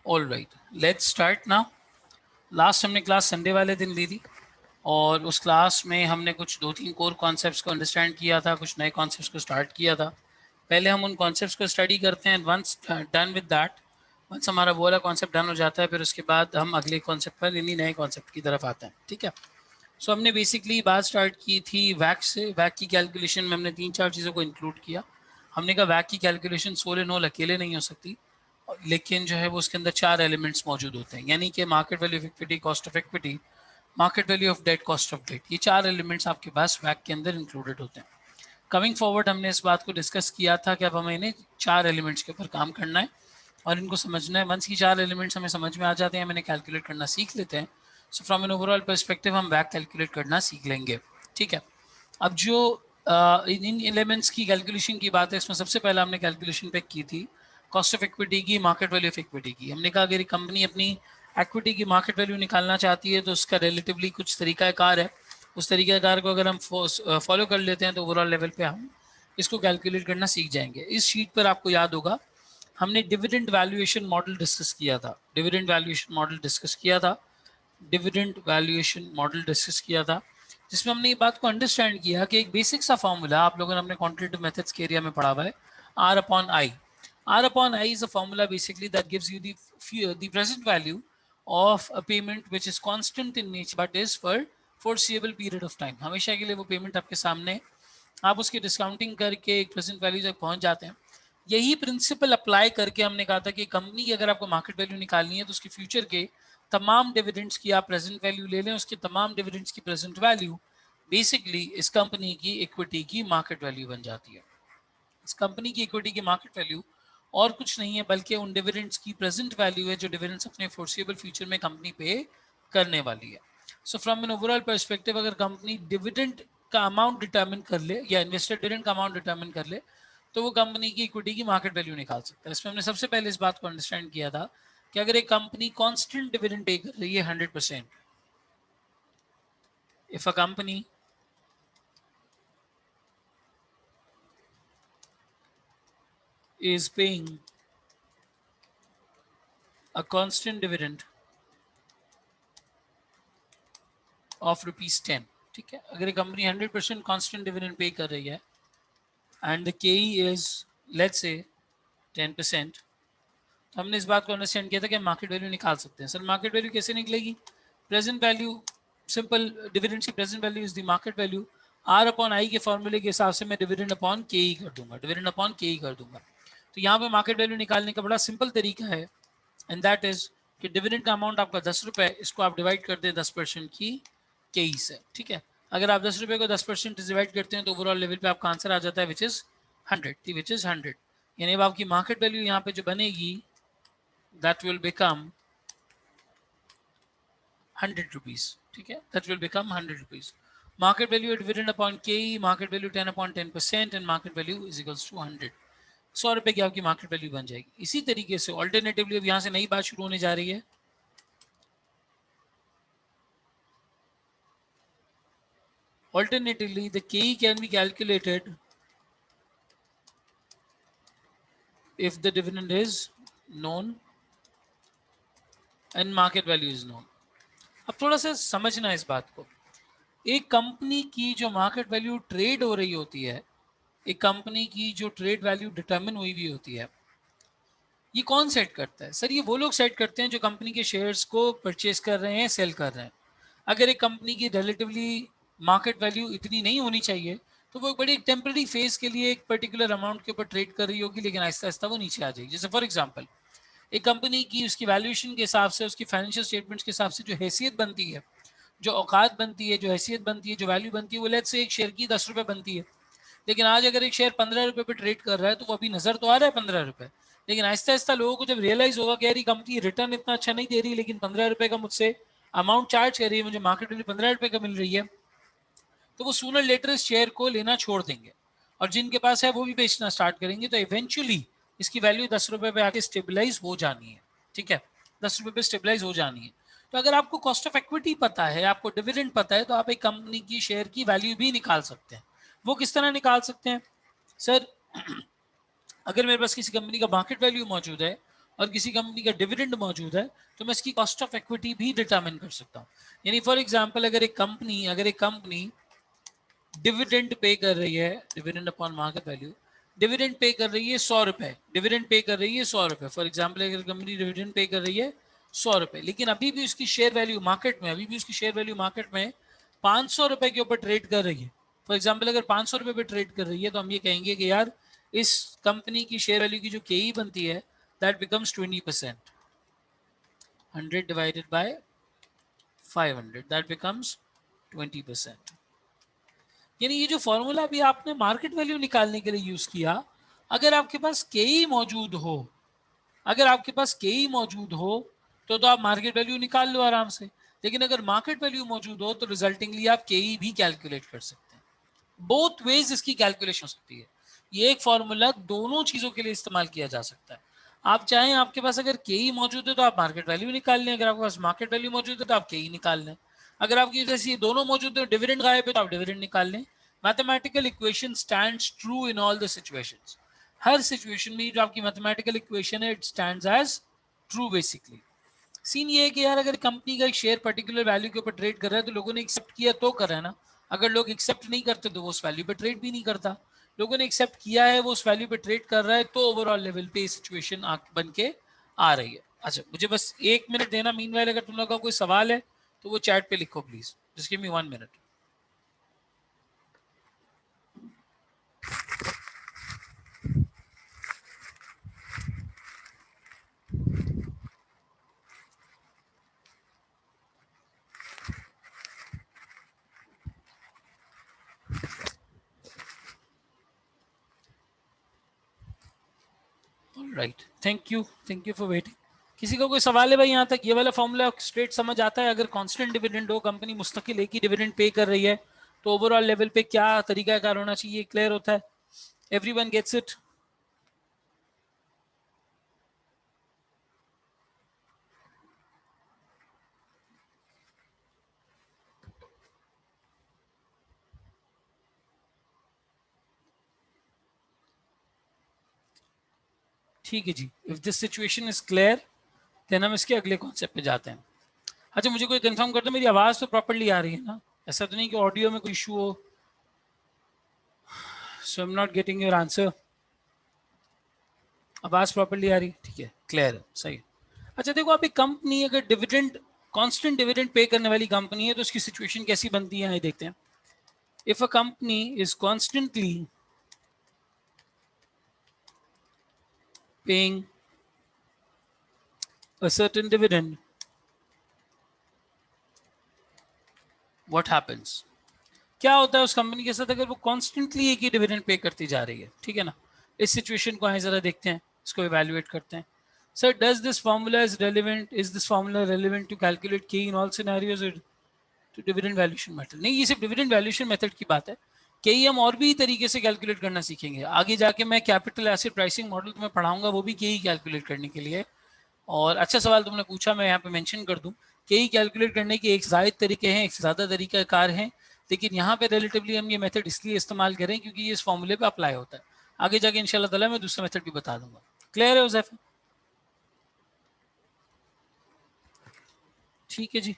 All right, let's start now. Last हमने class Sunday वाले दिन ली थी और उस क्लास में हमने कुछ 2-3 कोर कॉन्सेप्ट्स को अंडरस्टैंड किया था, कुछ नए कॉन्सेप्ट्स को स्टार्ट किया था। पहले हम उन कॉन्सेप्ट्स को स्टडी करते हैं, once done with that, once हमारा वो वाला कॉन्सेप्ट डन हो जाता है, फिर उसके बाद हम अगले कॉन्सेप्ट पर इन्हीं नए कॉन्सेप्ट की तरफ आते हैं। ठीक है, सो हमने बेसिकली बात स्टार्ट की थी वैक से। वैक की कैलकुलेशन में हमने 3-4 चीज़ों को इंक्लूड किया। हमने कहा वैक की कैलकुलेशन सोल एंड ऑल अकेले नहीं हो सकती, लेकिन जो है वो उसके अंदर 4 एलिमेंट्स मौजूद होते हैं, यानी कि market value of equity, cost of equity, market value of debt, cost of debt. ये 4 एलिमेंट्स आपके पास वैक के अंदर इंक्लूडेड होते हैं। कमिंग फॉरवर्ड हमने इस बात को डिस्कस किया था कि अब हमें इन्हें 4 एलिमेंट्स के ऊपर काम करना है और इनको समझना है। वंस ये 4 एलिमेंट्स हमें समझ में आ जाते हैं, हम इन्हें कैलकुलेट करना सीख लेते हैं, so from an overall perspective हम वैक कैलकुलेट करना सीख लेंगे। ठीक है, अब जो इन एलिमेंट्स की कैलकुलेशन की बात है, इसमें सबसे पहले हमने कैलकुलेशन पे की थी कॉस्ट ऑफ इक्विटी की, मार्केट वैल्यू ऑफ इक्विटी की। हमने कहा अगर कंपनी अपनी इक्विटी की मार्केट वैल्यू निकालना चाहती है तो उसका रिलेटिवली कुछ तरीकाकार है। उस तरीकाकार को अगर हम फॉलो कर लेते हैं तो ओवरऑल लेवल पे हम इसको कैलकुलेट करना सीख जाएंगे। इस शीट पर आपको याद होगा हमने डिविडेंड वैल्यूएशन मॉडल डिस्कस किया था। डिविडेंड वैल्यूएशन मॉडल डिस्कस किया था डिविडेंड वैल्यूएशन मॉडल डिस्कस किया था, जिसमें हमने ये बात को अंडरस्टैंड किया कि एक बेसिक सा फॉर्मूला आप लोगों ने अपने क्वांटिटेटिव मेथड्स के एरिया में पढ़ा हुआ है, R upon I. R upon I is a formula basically that gives you the present value of a payment which is constant in nature but is for foreseeable period of time. हमेशा के लिए वो payment आपके सामने है, आप उसकी discounting करके एक प्रेजेंट वैल्यू तक पहुंच जाते हैं। यही प्रिंसिपल अप्लाई करके हमने कहा था कि कंपनी की अगर आपको मार्केट वैल्यू निकालनी है तो उसके फ्यूचर के तमाम डिविडेंड्स की आप प्रेजेंट वैल्यू ले लें, उसके तमाम डिविडेंड्स की प्रेजेंट वैल्यू बेसिकली इस कंपनी की इक्विटी की मार्केट वैल्यू बन जाती है। इस कंपनी की इक्विटी की मार्केट वैल्यू और कुछ नहीं है बल्कि उन डिविडेंड्स की प्रेजेंट वैल्यू है जो डिविडेंड्स अपने फोर्सिएबल फ्यूचर में कंपनी पे करने वाली है। So from an overall perspective अगर कंपनी डिविडेंड का अमाउंट डिटर्मिन कर ले या इन्वेस्टेड डिविडेंड का अमाउंट डिटर्मिन कर ले तो वो कंपनी की इक्विटी की मार्केट वैल्यू निकाल सकता है। इसमें हमने सबसे पहले इस बात को अंडरस्टैंड किया था कि अगर एक कंपनी कांस्टेंट डिविडेंड पे कर रही है 100%, if a company is paying a constant dividend of ₹10, ठीक है, अगर कंपनी 100% कांस्टेंट डिविडेंड पे कर रही है and the KE is let's say 10%, तो हमने इस बात को अंडरस्टैंड किया था कि हम मार्केट वैल्यू निकाल सकते हैं। सर मार्केट वैल्यू कैसे निकलेगी? प्रेजेंट वैल्यू, सिंपल, डिविडेंड्स की present value is the market value. R upon I के फॉर्मूले के हिसाब से मैं डिविडेंड अपॉन KE कर दूंगा, डिविडेंड अपॉन KE कर दूंगा। तो यहाँ पे मार्केट वैल्यू निकालने का बड़ा सिंपल तरीका है एंड दैट इज कि डिविडेंड का अमाउंट आपका 10 रुपये, इसको आप डिवाइड कर दें 10% की KE से। ठीक है, अगर आप 10 रुपये को 10% डिवाइड करते हैं तो ओवरऑल लेवल पे आपका आंसर आ जाता है विच इज 100, विच इज 100। यानी अब आपकी मार्केट वैल्यू यहाँ पे जो बनेगी that will become 100 rupees, ठीक है, that will become 100 rupees. Market value dividend upon KE, market value 10 upon 10% and market value is equals to 100. 100 रुपए की आपकी मार्केट वैल्यू बन जाएगी। इसी तरीके से ऑल्टरनेटिवली अब यहाँ से नई बात शुरू होने जा रही है। Alternatively, the KE can be calculated if the dividend is known and market value is known. अब थोड़ा सा समझना इस बात को। एक कंपनी की जो मार्केट वैल्यू ट्रेड हो रही होती है, एक कंपनी की जो ट्रेड वैल्यू डिटरमिन हुई हुई होती है, ये कौन सेट करता है? सर ये वो लोग सेट करते हैं जो कंपनी के शेयर्स को परचेज कर रहे हैं, सेल कर रहे हैं। अगर एक कंपनी की रिलेटिवली मार्केट वैल्यू इतनी नहीं होनी चाहिए तो वो एक बड़ी टेम्पररी फेज के लिए एक पर्टिकुलर अमाउंट के ऊपर ट्रेड कर रही होगी, लेकिन आहिस्ता आहिस्ता वो नीचे आ जाएगी। जैसे फॉर एग्जाम्पल एक कंपनी की उसकी वैल्यूएशन के हिसाब से, उसकी फाइनेंशियल स्टेटमेंट्स के हिसाब से जो हैसियत बनती है, जो औकात बनती है, जो हैसियत बनती है, जो वैल्यू बनती है, वो लेट्स से एक शेयर की 10 रुपये बनती है। लेकिन आज अगर एक शेयर 15 रुपये पे ट्रेड कर रहा है तो वो अभी नजर तो आ रहा है 15 रुपये, लेकिन आहिस्ता आहिस्ता लोगों को जब रियलाइज होगा कि यार कंपनी रिटर्न इतना अच्छा नहीं दे रही, लेकिन 15 रुपये का मुझसे अमाउंट चार्ज कर रही है, मुझे मार्केट वैल्यू 15 रुपये का मिल रही है, तो वो सूनर लेटर इस शेयर को लेना छोड़ देंगे और जिनके पास है वो भी बेचना स्टार्ट करेंगे। तो इवेंचुअली इसकी वैल्यू 10 रुपये पे आके स्टेबलाइज हो जानी है। ठीक है, 10 रुपये पे स्टेबलाइज हो जानी है। तो अगर आपको कॉस्ट ऑफ इक्विटी पता है, आपको डिविडेंड पता है, तो आप एक कंपनी की शेयर की वैल्यू भी निकाल सकते हैं। वो किस तरह निकाल सकते हैं? सर अगर मेरे पास किसी कंपनी का मार्केट वैल्यू मौजूद है और किसी कंपनी का डिविडेंड मौजूद है तो मैं इसकी कॉस्ट ऑफ इक्विटी भी डिटरमिन कर सकता हूँ। यानी फॉर एग्जांपल अगर एक कंपनी डिविडेंड पे कर रही है, dividend upon market value, dividend pay कर रही है 100 रुपए, डिविडेंड पे कर रही है 100 रुपए, फॉर एग्जाम्पल अगर कंपनी डिविडेंड पे कर रही है 100 रुपए, लेकिन अभी भी उसकी शेयर वैल्यू मार्केट में 500 रुपए के ऊपर ट्रेड कर रही है। फॉर एग्जाम्पल अगर 500 रुपए पे ट्रेड कर रही है तो हम ये कहेंगे कि यार इस कंपनी की शेयर वैल्यू की जो के बनती है that becomes 20%, 100 divided by 500 that becomes 20%। यानी ये जो फॉर्मूला भी आपने मार्केट वैल्यू निकालने के लिए यूज किया, अगर आपके पास के मौजूद हो, तो आप मार्केट वैल्यू निकाल लो आराम से। लेकिन अगर मार्केट वैल्यू मौजूद हो तो रिजल्टिंगली आप के भी कैलकुलेट कर सकते हैं। बोथ वेज इसकी कैलकुलेशन हो सकती है। ये एक फॉर्मूला दोनों चीजों के लिए इस्तेमाल किया जा सकता है। आप चाहें आपके पास अगर के मौजूद है तो आप मार्केट वैल्यू निकाल लें, अगर आपके पास मार्केट वैल्यू मौजूद है तो आप के निकाल लें, अगर आपकी जैसे ये दोनों मौजूद है डिविडेंड गायब है तो आप डिविडेंड निकाल लें। Mathematical equation stands true in all the situations. हर सिचुएशन में जो आपकी मैथमेटिकल इक्वेशन है it stands as true. Basically scene ये है कि यार अगर कंपनी का एक शेयर पर्टिकुलर वैल्यू के ऊपर ट्रेड कर रहा है तो लोगों ने एक्सेप्ट किया तो कर रहा है ना। अगर लोग एक्सेप्ट नहीं करते तो वो उस वैल्यू पे ट्रेड भी नहीं करता। लोगों ने एक्सेप्ट किया है, वो उस वैल्यू पे ट्रेड कर रहा है, तो ओवरऑल लेवल पे सिचुएशन बन के आ रही है। अच्छा मुझे बस 1 मिनट देना, मीनवाइल अगर तुम लोगों का कोई सवाल है तो वो चैट पे लिखो please, just give me 1 minute. Right, thank you for waiting. किसी का कोई सवाल है भाई? यहाँ तक ये वाला फॉर्मूला स्ट्रेट समझ आता है? अगर कांस्टेंट डिविडेंड हो, कंपनी मुस्तकिल एक ही डिविडेंड पे कर रही है, तो ओवरऑल लेवल पे क्या तरीकाकार होना चाहिए, क्लियर होता है? Everyone gets it? ठीक है जी, if this situation is clear then हम इसके अगले कॉन्सेप्ट पे जाते हैं। अच्छा मुझे कोई कंफर्म कर दो मेरी आवाज़ तो प्रॉपर्ली आ रही है ना? ऐसा तो नहीं कि ऑडियो में कोई इशू हो? So I am not getting your answer. आवाज़ प्रॉपर्ली आ रही? ठीक है, क्लियर है, सही है। अच्छा देखो, अभी कंपनी अगर डिविडेंड कांस्टेंट डिविडेंड पे करने वाली कंपनी है तो उसकी सिचुएशन कैसी बनती है, ये देखते हैं। If a company is constantly paying a certain dividend, what happens? क्या होता है उस कंपनी के साथ अगर वो कॉन्स्टेंटली एक ही डिविडेंड पे करती जा रही है? ठीक है ना। इस सिचुएशन को आए जरा देखते हैं, इसको इवैल्यूएट करते हैं। Sir does this formula is relevant, is this formula relevant to calculate k in all scenarios to dividend valuation method? नहीं, ये सिर्फ डिविडेंड वैल्यूएशन मेथड की बात है। के हम और भी तरीके से कैलकुलेट करना सीखेंगे आगे जाके। मैं कैपिटल एसेट प्राइसिंग मॉडल तुम्हें पढ़ाऊंगा, वो भी के कैलकुलेट करने के लिए। और अच्छा सवाल तुमने पूछा, मैं यहाँ पे मेंशन कर दूं कि कैलकुलेट करने के एक जायद तरीके हैं, एक से ज़्यादा तरीका कार हैं, लेकिन यहाँ पे रिलेटिवली हम ये मेथड इसलिए इस्तेमाल करें क्योंकि ये इस फॉर्मूले पे अप्लाई होता है। आगे जाके इंशाल्लाह ताला मैं दूसरा मेथड भी बता दूंगा। क्लियर है उज़ैफ़ा? ठीक है जी।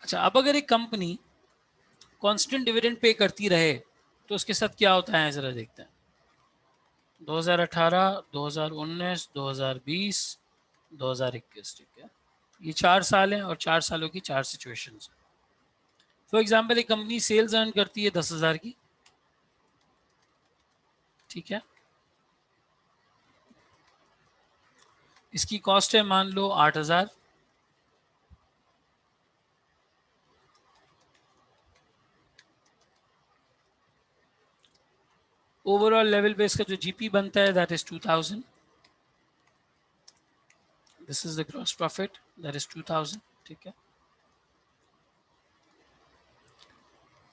अच्छा अब अगर एक कंपनी कांस्टेंट डिविडेंड पे करती रहे तो उसके साथ क्या होता है ज़रा देखते हैं। 2018, 2019, 2020, 2021, ठीक है। ये 4 साल हैं और 4 सालों की 4 सिचुएशंस। फॉर एग्जाम्पल एक कंपनी सेल्स अर्न करती है 10,000 की, ठीक है। इसकी कॉस्ट है मान लो 8,000। ओवरऑल लेवल पे इसका जो जीपी बनता है that is 2,000। This is the gross profit that is 2,000, ठीक है।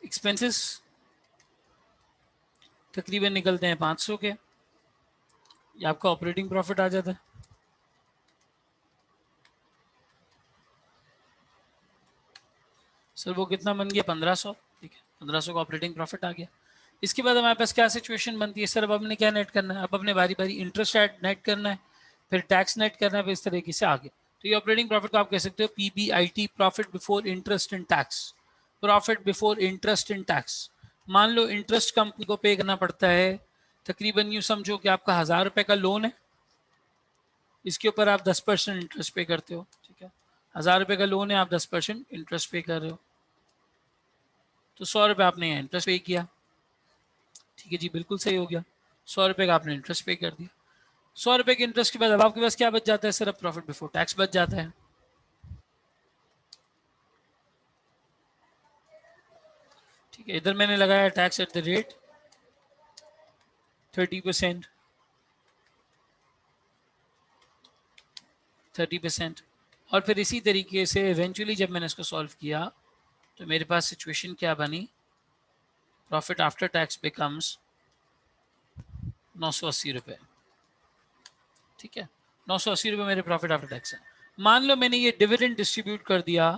एक्सपेंसेस तकरीबन निकलते हैं 500 के, ये आपका ऑपरेटिंग प्रॉफिट आ जाता है। सर वो कितना बन गया? 1,500, ठीक है। 1,500 का ऑपरेटिंग प्रॉफिट आ गया। इसके बाद हमारे पास क्या सिचुएशन बनती है, सर अब हमने क्या नेट करना है, अब अपने बारी बारी इंटरेस्ट नेट करना है, फिर टैक्स नेट करना है, फिर इस तरीके से आगे। तो ये ऑपरेटिंग प्रॉफिट को आप कह सकते हो PBIT, profit before interest and tax, profit before interest and tax. मान लो इंटरेस्ट कंपनी को पे करना पड़ता है, तकरीबन यूँ समझो कि आपका 1000 रुपये का लोन है, इसके ऊपर आप 10% इंटरेस्ट पे करते हो, ठीक है। 1000 रुपये का लोन है, आप 10% इंटरेस्ट पे कर रहे हो, तो 100 रुपये आपने इंटरेस्ट पे किया, ठीक है जी, बिल्कुल सही हो गया। 100 रुपये का आपने इंटरेस्ट पे कर दिया। 100 रुपये के इंटरेस्ट के बाद अब आपके पास क्या बच जाता है सर, अब प्रॉफिट बिफोर टैक्स बच जाता है, ठीक है। इधर मैंने लगाया टैक्स एट द रेट 30%, 30%। और फिर इसी तरीके से इवेंचुअली जब मैंने इसको सॉल्व किया तो मेरे पास सिचुएशन क्या बनी, प्रॉफिट आफ्टर टैक्स बिकम्स 980 रुपये, ठीक है। 980 रुपये मेरे प्रॉफिट आफ्टर टैक्स है। मान लो मैंने ये डिविडेंड डिस्ट्रीब्यूट कर दिया,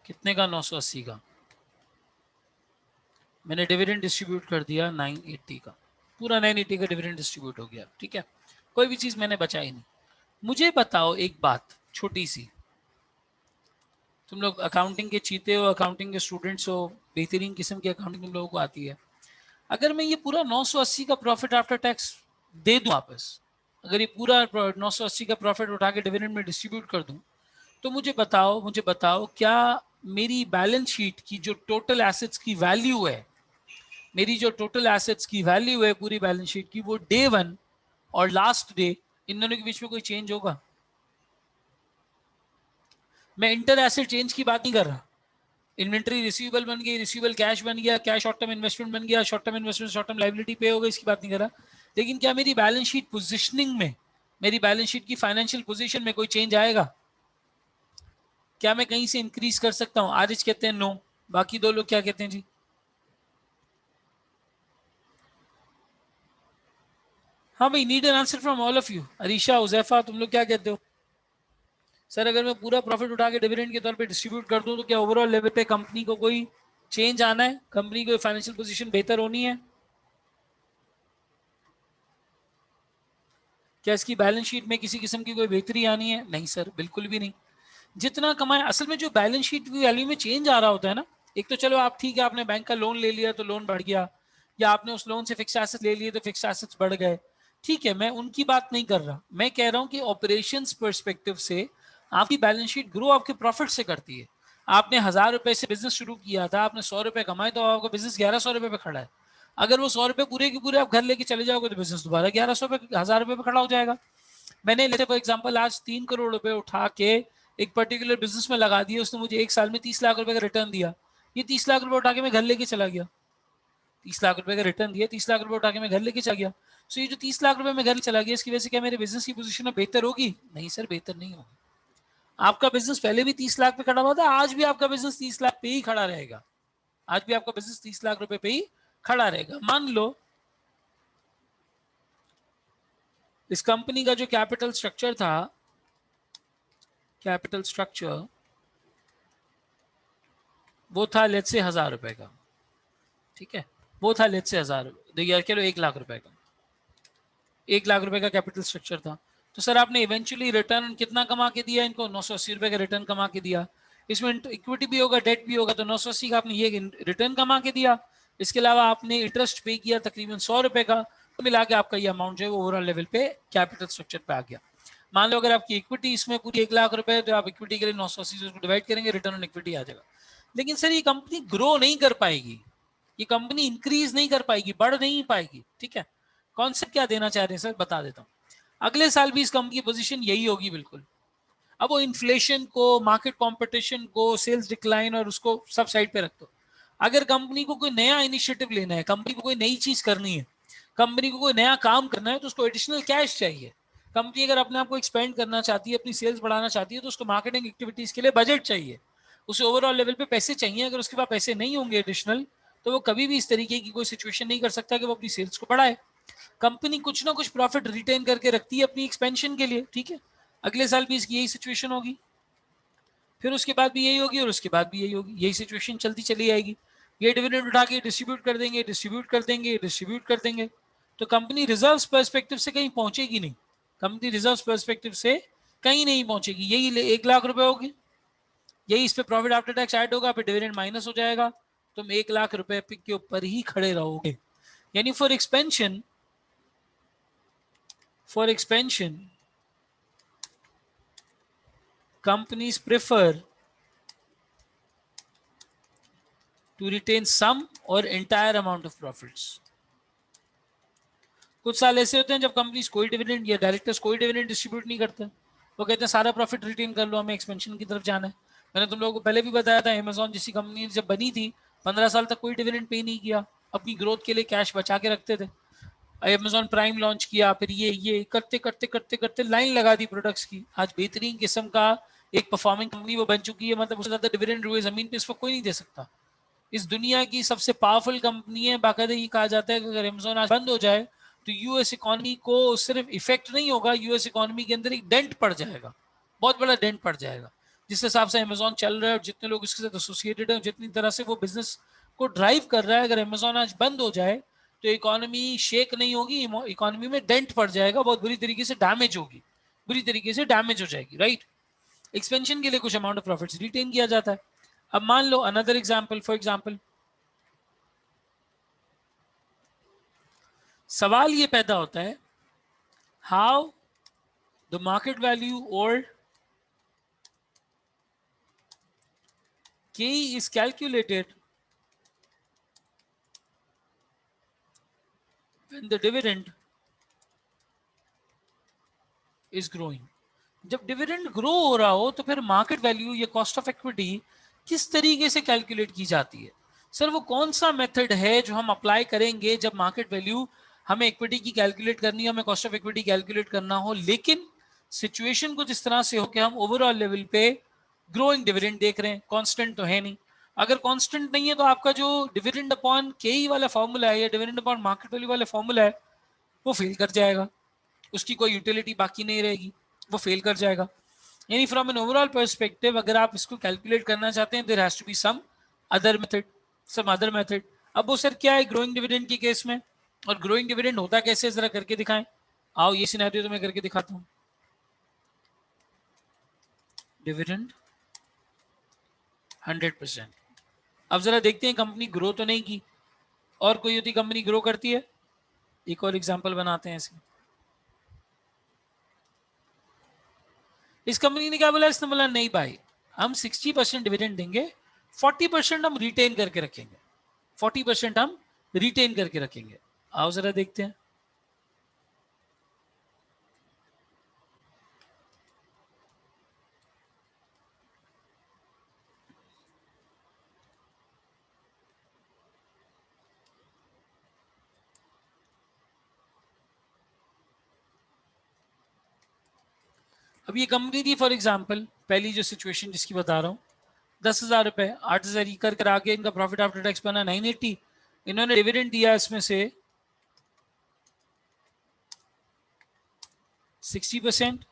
कितने का, 980 का। मैंने डिविडेंड डिस्ट्रीब्यूट कर दिया 980 का, पूरा 980 का डिविडेंड डिस्ट्रीब्यूट हो गया, ठीक है। कोई भी चीज़ मैंने बचाई नहीं। मुझे बताओ एक बात छोटी सी, तुम लोग अकाउंटिंग के चीते हो, अकाउंटिंग के स्टूडेंट्स हो, बेहतरीन किस्म की अकाउंटिंग तुम लोगों को आती है। अगर मैं ये पूरा 980 का प्रॉफिट आफ्टर टैक्स दे दूं वापस, अगर ये पूरा 980 का प्रॉफिट उठा के डिविडेंड में डिस्ट्रीब्यूट कर दूं, तो मुझे बताओ क्या मेरी बैलेंस शीट की जो टोटल एसेट्स की वैल्यू है, मेरी जो टोटल एसेट्स की वैल्यू है पूरी बैलेंस शीट की, वो डे 1 और लास्ट डे इन दोनों के बीच में कोई चेंज होगा? मैं इंटर एसेट चेंज की बात नहीं कर रहा। इन्वेंट्री रिसीवेबल बन गई, रिसीवेबल कैश बन गया, कैश शॉर्ट टर्म इन्वेस्टमेंट बन गया, short term investment short term liability पे हो गई, इसकी बात नहीं कर रहा। लेकिन क्या मेरी बैलेंस शीट पोजिशनिंग में, मेरी बैलेंस शीट की फाइनेंशियल पोजीशन में कोई चेंज आएगा? क्या मैं कहीं से इंक्रीज कर सकता हूँ? आरिज कहते हैं नो, बाकी दो लोग क्या कहते हैं जी? हाँ भाई, need an answer from all of you. Arisha, Uzaifa, तुम लोग क्या कहते हो? सर अगर मैं पूरा प्रॉफिट उठा के डिविडेंड के तौर पे डिस्ट्रीब्यूट कर दूं तो क्या ओवरऑल लेवल पे कंपनी को कोई चेंज आना है, कंपनी की फाइनेंशियल पोजीशन बेहतर होनी है? क्या इसकी बैलेंस शीट में किसी किस्म की कोई बेहतरी आनी है? नहीं सर, बिल्कुल भी नहीं। जितना कमाए, असल में जो बैलेंस शीट वैल्यू में चेंज आ रहा होता है ना, एक तो चलो आप ठीक है, आपने बैंक का लोन ले लिया तो लोन बढ़ गया, या आपने उस लोन से फिक्स एसेट्स ले लिए तो फिक्स एसेट्स बढ़ गए, ठीक है, मैं उनकी बात नहीं कर रहा। मैं कह रहा हूं कि ऑपरेशंस पर्सपेक्टिव से आपकी बैलेंस शीट ग्रो आपके प्रॉफिट से करती है। आपने 1000 रुपए से बिजनेस शुरू किया था, आपने 100 रुपए कमाए, तो आपका बिजनेस 1100 रुपए पे खड़ा है। अगर वो 100 रुपए पूरे के पूरे आप घर लेके चले जाओगे तो बिजनेस दोबारा 1100 रुपए, 1000 रुपए पे खड़ा हो जाएगा। मैंने लेते फॉर एग्जाम्पल आज 3 करोड़ रुपए उठा के एक पर्टिकुलर बिजनेस में लगा दिए, उसने मुझे 1 साल में 30 लाख रुपए का रिटर्न दिया। ये 30 लाख रुपए उठा के मैं घर लेके चला गया, 30 लाख रुपए का रिटर्न दिया, 30 लाख रुपए उठा के मैं घर लेके चला गया। सो ये जो 30 लाख रुपए मैं घर चला गया, इसकी वजह से क्या मेरे बिजनेस की पोजीशन में बेहतर होगी? नहीं सर, बेहतर नहीं होगी। आपका बिजनेस पहले भी 30 लाख पे खड़ा हुआ था, आज भी आपका बिजनेस 30 लाख पे ही खड़ा रहेगा, आज भी आपका बिजनेस 30 लाख रुपए पे ही खड़ा रहेगा। मान लो इस कंपनी का जो कैपिटल स्ट्रक्चर था, कैपिटल स्ट्रक्चर वो था लेट्स से 1000 रुपए का, ठीक है, वो था लेट्स से 1000, देखिए चलो 1 लाख रुपए का, 1 लाख रुपए का कैपिटल स्ट्रक्चर था। तो सर आपने इवेंचुअली रिटर्न कितना कमा के दिया इनको? 980 रुपए का रिटर्न कमा के दिया। इसमें इक्विटी भी होगा, डेट भी होगा, तो 980 का आपने ये रिटर्न कमा के दिया। इसके अलावा आपने इंटरेस्ट पे किया तकरीबन 100 रुपए का, तो मिला के आपका ये अमाउंट जो है वो ओवरऑल लेवल पे कैपिटल स्ट्रक्चर पे आ गया। मान लो अगर आपकी इक्विटी इसमें पूरी 1 लाख रुपए है, तो आप इक्विटी के लिए 980 से डिवाइड करेंगे, रिटर्न ऑन इक्विटी आ जाएगा। लेकिन सर ये कंपनी ग्रो नहीं कर पाएगी, ये कंपनी इंक्रीज नहीं कर पाएगी, बढ़ नहीं पाएगी, ठीक है। कॉन्सेप्ट क्या देना चाह रहे हैं सर, बता देता हूँ। अगले साल भी इस कंपनी की पोजीशन यही होगी बिल्कुल। अब वो इन्फ्लेशन को, मार्केट कंपटीशन को, सेल्स डिक्लाइन और उसको सब साइड पे रख दो। अगर कंपनी को कोई नया इनिशिएटिव लेना है, कंपनी को कोई नई चीज करनी है, कंपनी को कोई नया काम करना है, तो उसको एडिशनल कैश चाहिए। कंपनी अगर अपने आप को एक्सपेंड करना चाहती है, अपनी सेल्स बढ़ाना चाहती है, तो उसको मार्केटिंग एक्टिविटीज के लिए बजट चाहिए, उसे ओवरऑल लेवल पे पैसे चाहिए। अगर उसके पास पैसे नहीं होंगे एडिशनल, तो वो कभी भी इस तरीके की कोई सिचुएशन नहीं कर सकता कि वो अपनी सेल्स को बढ़ाए। कंपनी कुछ ना कुछ प्रॉफिट रिटेन करके रखती है अपनी एक्सपेंशन के लिए, ठीक है। अगले साल भी इसकी यही सिचुएशन होगी। फिर उसके बाद भी यही होगी और उसके बाद भी यही होगी, यही सिचुएशन चलती चली आएगी। ये डिविडेंड उठा के डिस्ट्रीब्यूट कर देंगे, डिस्ट्रीब्यूट कर देंगे, डिस्ट्रीब्यूट कर देंगे, तो कंपनी रिजर्व्स पर्सपेक्टिव से कहीं पहुंचेगी नहीं, कंपनी रिजर्व्स पर्सपेक्टिव से कहीं नहीं पहुंचेगी। यही 1 लाख रुपए होगी, यही इस पे प्रॉफिट आफ्टर टैक्स ऐड होगा, फिर डिविडेंड माइनस हो जाएगा, तुम 1 लाख रुपए के ऊपर ही खड़े रहोगे। यानी for expansion companies prefer to retain some or entire amount of profits. कुछ साल ऐसे होते हैं जब कंपनीज कोई डिविडेंड या डायरेक्टर्स कोई डिविडेंड डिस्ट्रीब्यूट नहीं करते, वो कहते हैं सारा प्रॉफिट रिटेन कर लो, हमें एक्सपेंशन की तरफ जाना है। मैंने तुम लोगों को पहले भी बताया था, अमेजॉन जैसी कंपनी जब बनी थी 15 साल तक कोई डिविडेंड पे नहीं किया, अपनी ग्रोथ के लिए कैश बचा के रखते थे। अमेजॉन प्राइम लॉन्च किया, फिर ये करते करते करते करते लाइन लगा दी प्रोडक्ट्स की, आज बेहतरीन किस्म का एक परफॉर्मिंग कंपनी वो बन चुकी है। मतलब उससे ज्यादा डिविडेंड रुए जमीन पे इस वक्त कोई नहीं दे सकता। इस दुनिया की सबसे पावरफुल कंपनी है, बाकायदा ये कहा जाता है कि अगर अमेजोन आज बंद हो जाए तो यूएस इकोनॉमी को सिर्फ इफेक्ट नहीं होगा, यूएस इकोनॉमी के अंदर एक डेंट पड़ जाएगा, बहुत बड़ा डेंट पड़ जाएगा। जिस हिसाब से अमेजोन चल रहा है और जितने लोग इसके साथ एसोसिएटेड है, जितनी तरह से वो बिजनेस को ड्राइव कर रहा है, अगर अमेजोन आज बंद हो जाए तो इकोनॉमी शेक नहीं होगी, इकोनॉमी में डेंट पड़ जाएगा, बहुत बुरी तरीके से डैमेज होगी, बुरी तरीके से डैमेज हो जाएगी, राइट। एक्सपेंशन के लिए कुछ अमाउंट ऑफ प्रॉफिट्स रिटेन किया जाता है। अब मान लो अनदर एग्जांपल, फॉर एग्जांपल सवाल ये पैदा होता है, हाउ द मार्केट वैल्यू और K is calculated when the dividend is growing। जब डिविडेंड ग्रो हो रहा हो तो फिर मार्केट वैल्यू या कॉस्ट ऑफ इक्विटी किस तरीके से कैलकुलेट की जाती है? सर वो कौन सा मेथड है जो हम अप्लाई करेंगे जब मार्केट वैल्यू, हमें इक्विटी की कैलकुलेट करनी हो, हमें कॉस्ट ऑफ इक्विटी कैलकुलेट करना हो, लेकिन सिचुएशन कुछ इस तरह से हो कि हम ओवरऑल लेवल पे ग्रोइंग डिविडेंड देख रहे हैं, कांस्टेंट तो है नहीं। अगर कांस्टेंट नहीं है तो आपका जो डिविडेंड अपॉन के वाला फॉर्मूला है या डिविडेंड अपॉन मार्केट वैल्यू वाला फॉर्मूला है वो फेल कर जाएगा, उसकी कोई यूटिलिटी बाकी नहीं रहेगी, वो फेल कर जाएगा। यानी फ्रॉम एन ओवरऑल पर्सपेक्टिव अगर आप इसको कैलकुलेट करना चाहते हैं, there has to be some other method. अब वो सर क्या है ग्रोइंग डिविडेंड के केस में, और ग्रोइंग डिविडेंड होता कैसे, जरा करके दिखाएं। आओ ये सिनेरियो तो मैं करके दिखाता हूं। डिविडेंड 100%। अब जरा देखते हैं कंपनी ग्रो तो नहीं की, और कोई होती कंपनी ग्रो करती है, एक और एग्जांपल बनाते हैं इसकी। इस कंपनी ने क्या बोला, इसने बोला नहीं भाई हम 60% डिविडेंड देंगे, 40% हम रिटेन करके रखेंगे, 40% हम रिटेन करके रखेंगे। आओ जरा देखते हैं। अब ये कंपनी थी फॉर एग्जांपल, पहली जो सिचुएशन जिसकी बता रहा हूँ, 10,000 रुपए, 8,000 कर आगे इनका प्रॉफिट आफ्टर टैक्स बना 980। इन्होंने डिविडेंड दिया इसमें से 60%,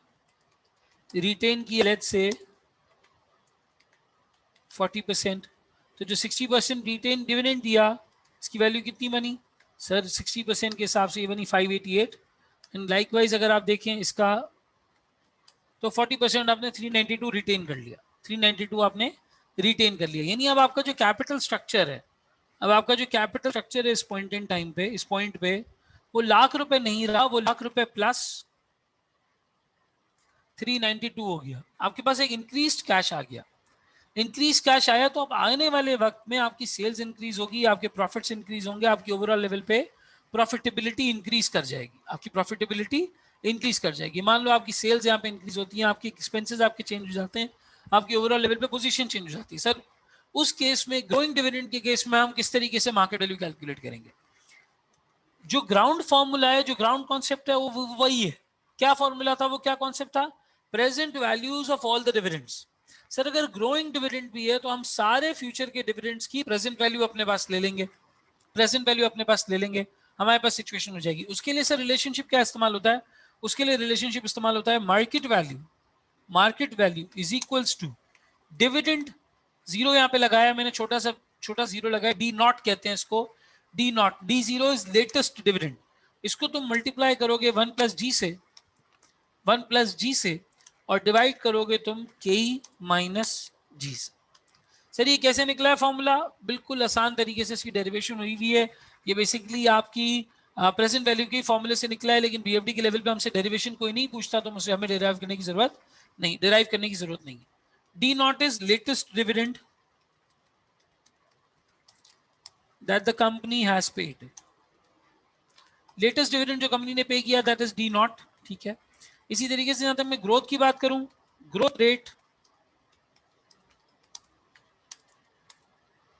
रिटेन की लेट से 40%। तो जो 60% रिटेन डिविडेंड दिया इसकी वैल्यू कितनी बनी सर, 60% के हिसाब से ये बनी 588। एंड लाइकवाइज अगर आप देखें इसका तो 40% आपने 392 रिटेन कर लिया, 392 आपने रिटेन कर लिया। यानी अब आपका जो कैपिटल स्ट्रक्चर है, अब आपका जो कैपिटल स्ट्रक्चर है इस पॉइंट इन टाइम पे, इस पॉइंट पे वो लाख रुपए नहीं रहा, वो लाख रुपए प्लस 392 हो गया। आपके पास एक इंक्रीज कैश आ गया, इंक्रीज कैश आया तो अब आने वाले वक्त में आपकी सेल्स इंक्रीज होगी, आपके प्रॉफिट्स इंक्रीज होंगे, आपकी ओवरऑल लेवल पे प्रॉफिटेबिलिटी इंक्रीज कर जाएगी, आपकी प्रॉफिटेबिलिटी इंक्रीज कर जाएगी। मान लो आपकी सेल्स यहाँ पे इंक्रीज होती है, आपकी एक्सपेंसेस आपके चेंज हो जाते हैं, आपकी ओवरऑल लेवल पे पोजीशन चेंज हो जाती है। सर उस केस में ग्रोइंग डिविडेंड के केस में हम किस तरीके से मार्केट वैल्यू कैलकुलेट करेंगे? जो ग्राउंड फॉर्मूला है, जो ग्राउंड कॉन्सेप्ट है वो वही है। क्या फॉर्मूला था, वो क्या कॉन्सेप्ट था? Present values of all the dividends. Sir अगर ग्रोइंग डिविडेंड भी है तो हम सारे फ्यूचर के डिविडेंड्स की प्रेजेंट वैल्यू अपने पास ले लेंगे, प्रेजेंट वैल्यू अपने पास ले लेंगे, हमारे पास सिचुएशन हो जाएगी। उसके लिए सर रिलेशनशिप क्या इस्तेमाल होता है? उसके लिए रिलेशनशिप इस्तेमाल होता है market value is equals to dividend zero यहाँ पे लगाया मैंने, छोटा जीरो लगाया, डी नॉट कहते हैं इसको, D naught, D zero is latest dividend. इसको तुम मल्टीप्लाई करोगे 1+G से, 1+G से, और डिवाइड करोगे तुम के माइनस जी से। सर ये कैसे निकला है फॉर्मूला? बिल्कुल आसान तरीके से इसकी डेरिवेशन हुई हुई है। ये बेसिकली आपकी प्रेजेंट वैल्यू के फॉर्मूले से निकला है, लेकिन बीएफडी के लेवल पे हमसे डेरिवेशन कोई नहीं पूछता, तो मुझे हमें डिराइव करने की जरूरत नहीं, D not is latest dividend that the company has paid. Latest dividend जो कंपनी ने पे किया दैट इज डी नॉट, ठीक है। इसी तरीके से जहां तक मैं ग्रोथ की बात करूं, growth rate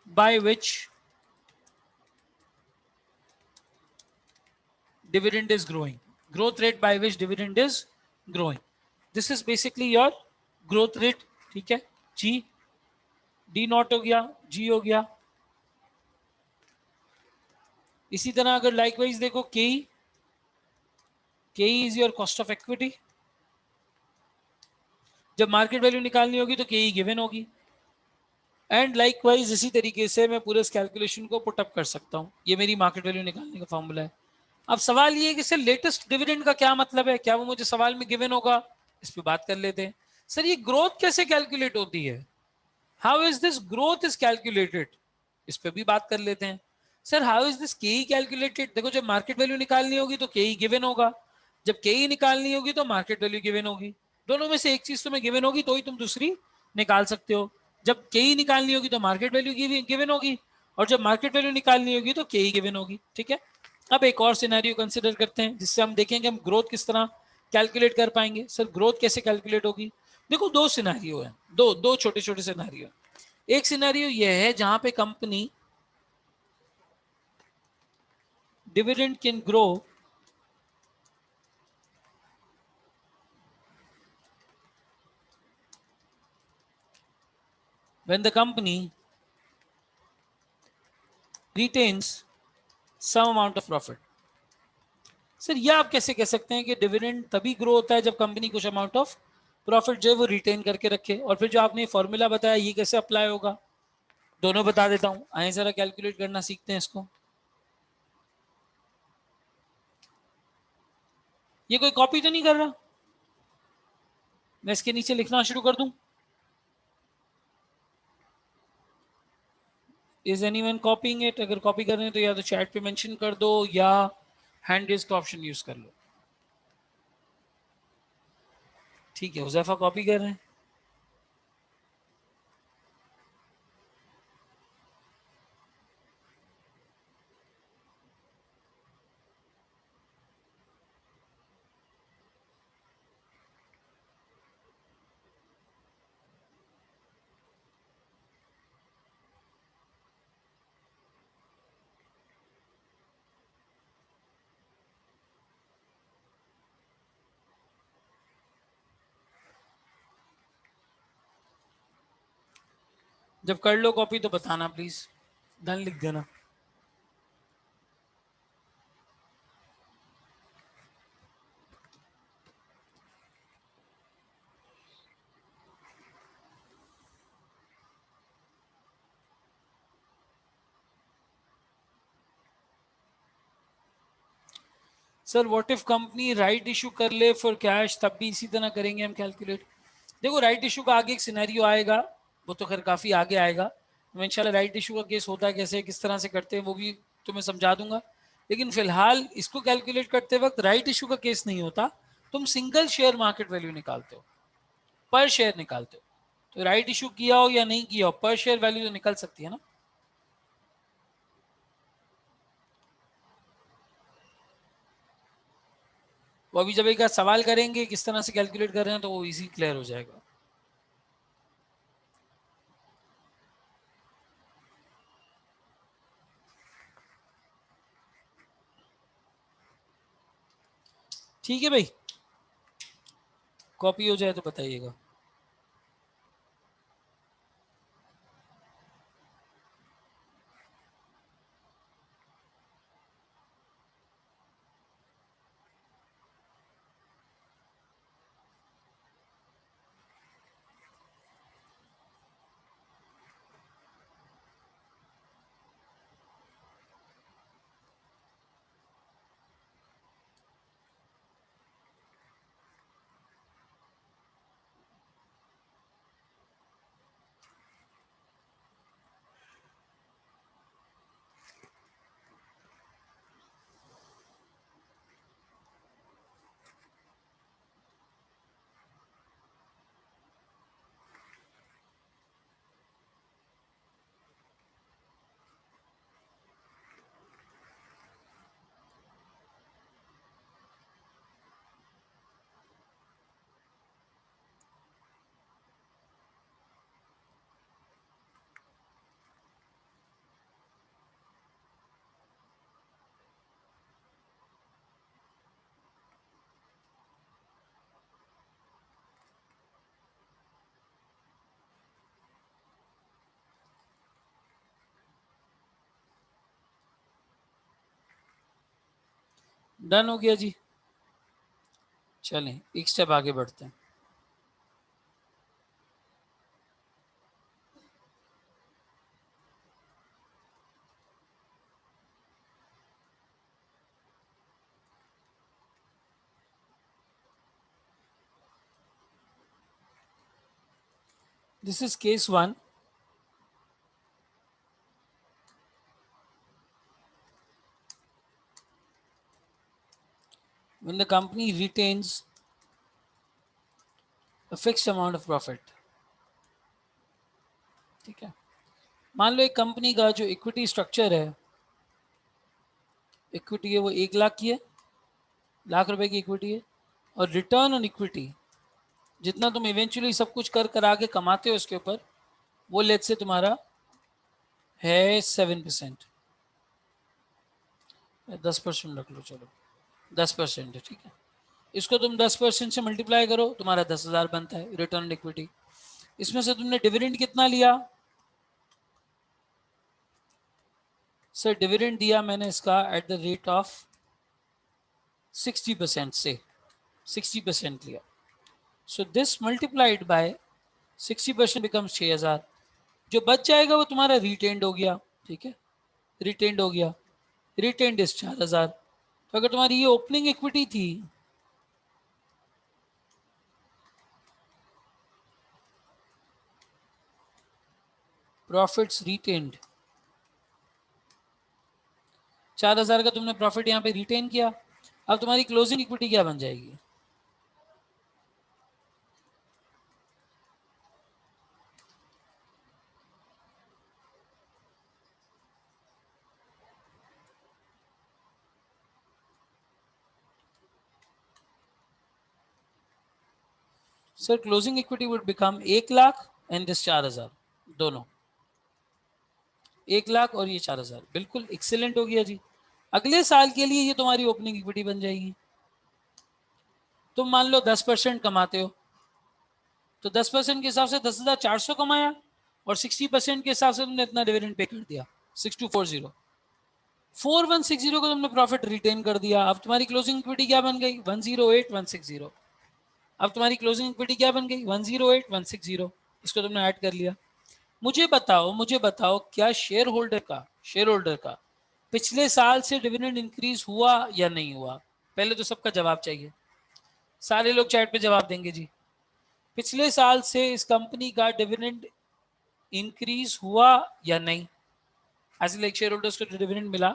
by which dividend is growing, growth rate by which dividend is growing, this is basically your growth rate, ठीक है। G, D नॉट हो गया, G हो गया। इसी तरह अगर लाइकवाइज देखो के is your cost of equity, जब मार्केट वैल्यू निकालनी होगी तो के गिवन होगी। एंड लाइकवाइज इसी तरीके से मैं पूरे इस कैलकुलेशन को पुटअप कर सकता हूं, ये मेरी मार्केट वैल्यू निकालने का फॉर्मूला है। अब सवाल ये है कि सर लेटेस्ट डिविडेंड का क्या मतलब है, क्या वो मुझे सवाल में गिवन होगा? इस पे बात कर लेते हैं। सर ये ग्रोथ कैसे कैलकुलेट होती है, how is this growth is calculated, इस पे भी बात कर लेते हैं। सर हाउ इज दिस के कैलकुलेटेड? देखो जब मार्केट वैल्यू निकालनी होगी तो के गिवन होगा, जब के निकालनी होगी तो मार्केट वैल्यू गिवन होगी। दोनों में से एक चीज तुम्हें गिवन होगी तो ही तुम दूसरी निकाल सकते हो। जब के निकालनी होगी तो मार्केट वैल्यू गिवन होगी, और जब मार्केट वैल्यू निकालनी होगी तो के गिवन होगी, ठीक है। अब एक और सिनेरियो कंसिडर करते हैं जिससे हम देखेंगे हम ग्रोथ किस तरह कैलकुलेट कर पाएंगे। सर ग्रोथ कैसे कैलकुलेट होगी? देखो दो सिनेरियो है, दो दो छोटे छोटे सिनेरियो। एक सिनेरियो यह है जहां पे company dividend can grow when the company retains some amount of profit। Sir ये आप कैसे कह सकते हैं कि डिविडेंड तभी ग्रो होता है जब कंपनी कुछ अमाउंट ऑफ प्रॉफिट जो है वो रिटेन करके रखे, और फिर जो आपने फॉर्मूला बताया ये कैसे अप्लाई होगा? दोनों बता देता हूं, आए जरा कैलकुलेट करना सीखते हैं इसको। ये कोई कॉपी तो नहीं कर रहा? मैं इसके नीचे लिखना शुरू कर दूं? Is anyone कॉपिंग it? अगर कॉपी कर रहे हैं तो या तो चैट पे मेंशन कर दो या हैंड रेज का ऑप्शन यूज कर लो। ठीक है, हुजैफा कॉपी कर रहे हैं। जब कर लो कॉपी तो बताना प्लीज, डन लिख देना। Sir what if company right issue कर ले फॉर कैश, तब भी इसी तरह करेंगे हम कैलकुलेट। देखो राइट इशू का आगे एक सिनेरियो आएगा, वो तो खैर काफी आगे आएगा, मैं इंशाल्लाह राइट इशू का केस होता है कैसे, किस तरह से करते हैं वो भी तुम्हें समझा दूंगा। लेकिन फिलहाल इसको कैलकुलेट करते वक्त राइट इशू का केस नहीं होता, तुम सिंगल शेयर मार्केट वैल्यू निकालते हो, पर शेयर निकालते हो। तो राइट इशू किया हो या नहीं किया हो, पर शेयर वैल्यू तो निकल सकती है ना। वो अभी जब एक सवाल करेंगे किस तरह से कैलकुलेट कर रहे हैं तो वो इजी क्लियर हो जाएगा। ठीक है भाई, कॉपी हो जाए तो बताइएगा। डन हो गया जी। चलें एक स्टेप आगे बढ़ते हैं। This is case 1. When the company retains a fixed amount of profit. ठीक है, मान लो एक कंपनी का जो इक्विटी स्ट्रक्चर है, इक्विटी है वो 1 लाख की है, लाख रुपए की इक्विटी है, और रिटर्न ऑन इक्विटी जितना तुम इवेंचुअली सब कुछ कर कर आगे कमाते हो उसके ऊपर, वो लेट से तुम्हारा है 7%, 10% रख लो, चलो 10% है, ठीक है। इसको तुम 10% से मल्टीप्लाई करो, तुम्हारा 10,000 बनता है रिटर्न ऑन इक्विटी। इसमें से तुमने डिविडेंड कितना लिया? सर डिविडेंड दिया मैंने इसका एट द रेट ऑफ 60% से 60% लिया। So this multiplied by 60% becomes 6,000। जो बच जाएगा वो तुम्हारा रिटेन्ड हो गया, ठीक है, रिटेन्ड हो गया, रिटेन्ड इज 4,000। तो अगर तुम्हारी ये ओपनिंग इक्विटी थी, प्रॉफिट्स रिटेन्ड, 4,000 का तुमने प्रॉफिट यहाँ पे रिटेन किया, अब तुम्हारी क्लोजिंग इक्विटी क्या बन जाएगी? Sir closing equity would become 1 lakh and this 4,000, दोनों 1 लाख और ये 4,000, बिल्कुल एक्सीलेंट हो गया जी। अगले साल के लिए ये तुम्हारी ओपनिंग इक्विटी बन जाएगी। तुम मान लो 10% कमाते हो, तो 10% के हिसाब से 10,400 कमाया, और 60% के हिसाब से तुमने इतना डिविडेंड पे कर दिया, 6240, 4160 को तुमने प्रॉफिट रिटेन कर दिया। अब तुम्हारी क्लोजिंग इक्विटी क्या बन गई? 108,160। अब तुम्हारी क्लोजिंग इक्विटी क्या बन गई? 108,160। इसको तुमने ऐड कर लिया। मुझे बताओ क्या शेयर होल्डर का पिछले साल से डिविडेंड इंक्रीज हुआ या नहीं हुआ? पहले तो सबका जवाब चाहिए, सारे लोग चैट पे जवाब देंगे जी। पिछले साल से इस कंपनी का डिविडेंड इंक्रीज हुआ या नहीं? एज लाइक शेयर होल्डर्स को डिविडेंड मिला,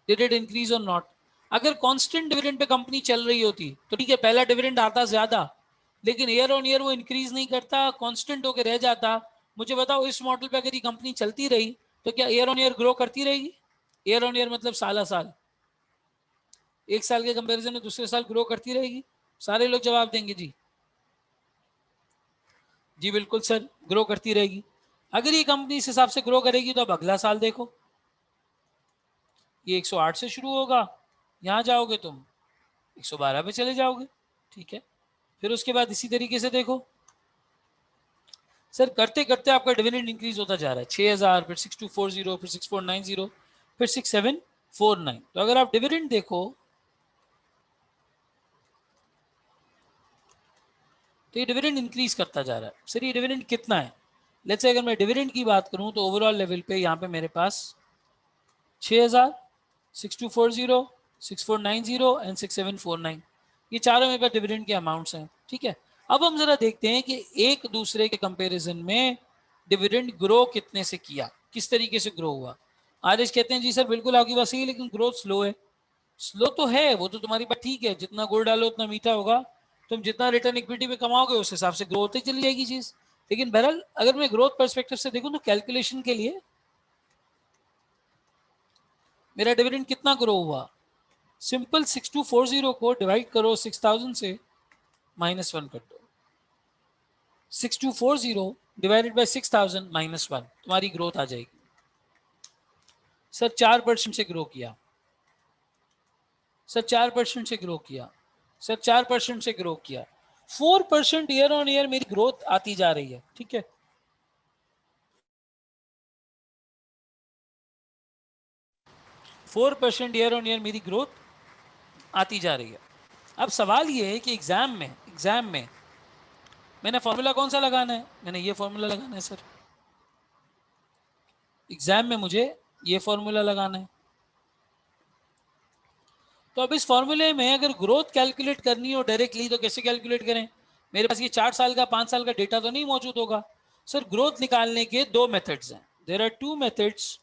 डिड इट इंक्रीज और नॉट? अगर कांस्टेंट डिविडेंड पे कंपनी चल रही होती तो ठीक है, पहला डिविडेंड आता ज्यादा, लेकिन ईयर ऑन ईयर वो इंक्रीज नहीं करता, कांस्टेंट होकर रह जाता। मुझे बताओ इस मॉडल पे अगर ये कंपनी चलती रही तो क्या ईयर ऑन ईयर ग्रो करती रहेगी? ईयर ऑन ईयर मतलब साल साल, एक साल के कंपैरिजन में दूसरे साल ग्रो करती रहेगी? सारे लोग जवाब देंगे जी। जी बिल्कुल सर, ग्रो करती रहेगी। अगर ये कंपनी इस हिसाब से ग्रो करेगी तो अब अगला साल देखो, ये 108 से शुरू होगा, यहाँ जाओगे तुम 112 पे चले जाओगे, ठीक है। फिर उसके बाद इसी तरीके से देखो सर, करते करते आपका डिविडेंड इंक्रीज होता जा रहा है, 6,000, फिर 6240, फिर 6490, फिर 6749। तो अगर आप डिविडेंड देखो तो ये डिविडेंड इंक्रीज करता जा रहा है। सर ये डिविडेंड कितना है? लेट्स से अगर मैं डिविडेंड की बात करूं तो ओवरऑल लेवल पे यहाँ पे मेरे पास 6,000, 6240, 6490 एंड 6749, ये चारों मेरे पास डिविडेंड के अमाउंट्स हैं, ठीक है। अब हम जरा देखते हैं कि एक दूसरे के कंपैरिजन में डिविडेंड ग्रो कितने से किया, किस तरीके से ग्रो हुआ। आदेश कहते हैं जी सर बिल्कुल आपकी बात सही है, लेकिन ग्रोथ स्लो है। स्लो तो है, वो तो तुम्हारी बात ठीक है, जितना गुड़ डालो उतना मीठा होगा, तुम जितना रिटर्न इक्विटी पे कमाओगे उस हिसाब से ग्रो होती चली जाएगी चीज। लेकिन बहरहाल अगर मैं ग्रोथ पर्सपेक्टिव से देखूं तो कैलकुलेशन के लिए मेरा डिविडेंड कितना ग्रो हुआ, सिंपल 6240 को डिवाइड करो 6,000 से, -1 कर दो। 6240 डिवाइडेड बाई 6,000 -1, तुम्हारी ग्रोथ आ जाएगी। सर 4% से ग्रो किया, सर 4% से ग्रो किया, सर 4% से ग्रो किया, 4% ईयर ऑन ईयर मेरी ग्रोथ आती जा रही है, ठीक है। 4% ईयर ऑन ईयर मेरी ग्रोथ आती जा रही है। अब सवाल ये है कि एग्जाम में मैंने फॉर्मूला कौन सा लगाना है? मैंने ये फॉर्मूला लगाना है सर। एग्जाम में मुझे ये फॉर्मूला लगाना है। तो अब इस फॉर्मूले में अगर ग्रोथ कैलकुलेट करनी हो डायरेक्टली तो कैसे कैलकुलेट करें? मेरे पास ये 4 साल का 5 साल का डेटा तो नहीं मौजूद होगा। सर ग्रोथ निकालने के दो मेथड्स हैं। There are two methods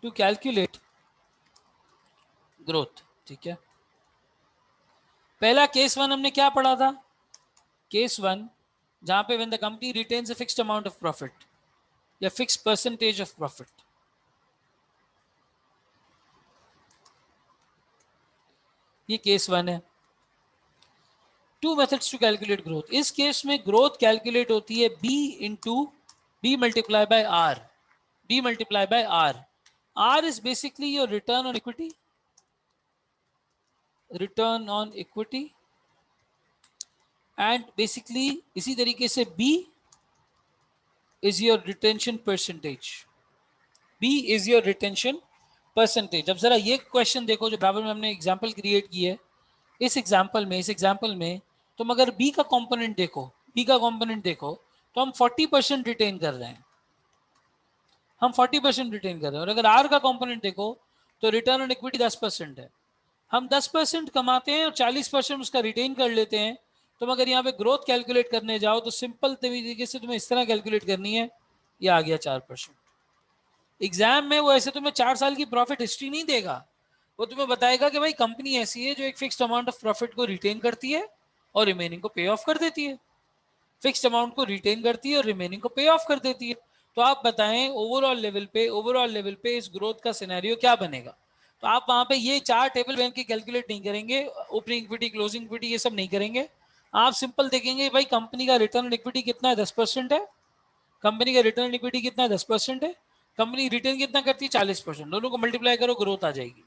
to calculate growth. ठीक है, पहला केस वन हमने क्या पढ़ा था? केस वन जहां पे when the company retains a fixed amount of profit या फिक्स्ड परसेंटेज ऑफ प्रॉफिट, ये केस वन है। Two methods to calculate growth. इस केस में ग्रोथ कैलकुलेट होती है B multiply by R. B multiply by R. R is basically your return on equity, return on equity, and basically इसी तरीके से B is your retention percentage. B is your retention percentage. अब जरा ये question देखो जो बराबर में हमने एग्जाम्पल क्रिएट की है। इस एग्जाम्पल में तुम अगर बी का कंपोनेंट देखो तो हम 40% रिटेन कर रहे हैं। हम 40% रिटेन कर रहे हैं। और अगर आर का कंपोनेंट देखो तो रिटर्न ऑन इक्विटी 10% है। हम 10% कमाते हैं और 40% उसका रिटेन कर लेते हैं। तुम अगर यहाँ पे ग्रोथ कैलकुलेट करने जाओ तो सिंपल तरीके से तुम्हें इस तरह कैलकुलेट करनी है। ये आ गया 4%। एग्जाम में वो ऐसे तुम्हें 4 साल की प्रॉफिट हिस्ट्री नहीं देगा। वो तुम्हें बताएगा कि भाई कंपनी ऐसी है जो एक फिक्स्ड अमाउंट ऑफ प्रॉफिट को रिटेन करती है और रिमेनिंग को पे ऑफ कर देती है। फिक्स्ड अमाउंट को रिटेन करती है और रिमेनिंग को पे ऑफ कर देती है। तो आप बताएं ओवरऑल लेवल पे इस ग्रोथ का सिनेरियो क्या बनेगा? तो आप वहां पे ये 4 टेबल बैंक के कैलकुलेट नहीं करेंगे, ओपनिंग इक्विटी, क्लोजिंग इक्विटी, ये सब नहीं करेंगे। आप सिंपल देखेंगे भाई कंपनी का रिटर्न ऑन इक्विटी कितना है? 10% है। कंपनी का रिटर्न ऑन इक्विटी कितना है? 10% है। कंपनी रिटर्न कितना करती है? 40%। दोनों को मल्टीप्लाई करो, ग्रोथ आ जाएगी।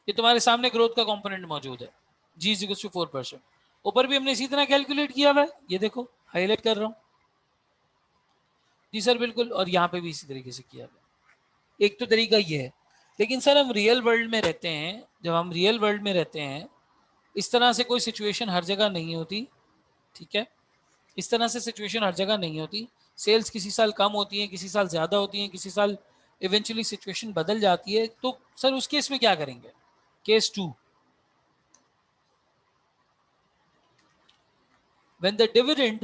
ये तुम्हारे सामने ग्रोथ का कंपोनेंट मौजूद है, जी इज इक्वल्स टू 4%। ऊपर भी हमने इसी तरह कैलकुलेट किया हुआ है, ये देखो हाईलाइट कर रहा हूँ। जी सर बिल्कुल, और यहाँ पे भी इसी तरीके से किया हुआ है। एक तो तरीका ये है, लेकिन सर हम रियल वर्ल्ड में रहते हैं। जब हम रियल वर्ल्ड में रहते हैं इस तरह से कोई सिचुएशन हर जगह नहीं होती। ठीक है, इस तरह से सिचुएशन हर जगह नहीं होती। सेल्स किसी साल कम होती हैं, किसी साल ज़्यादा होती हैं, किसी साल इवेंचुअली सिचुएशन बदल जाती है। तो सर उस केस में क्या करेंगे? Case two, when the dividend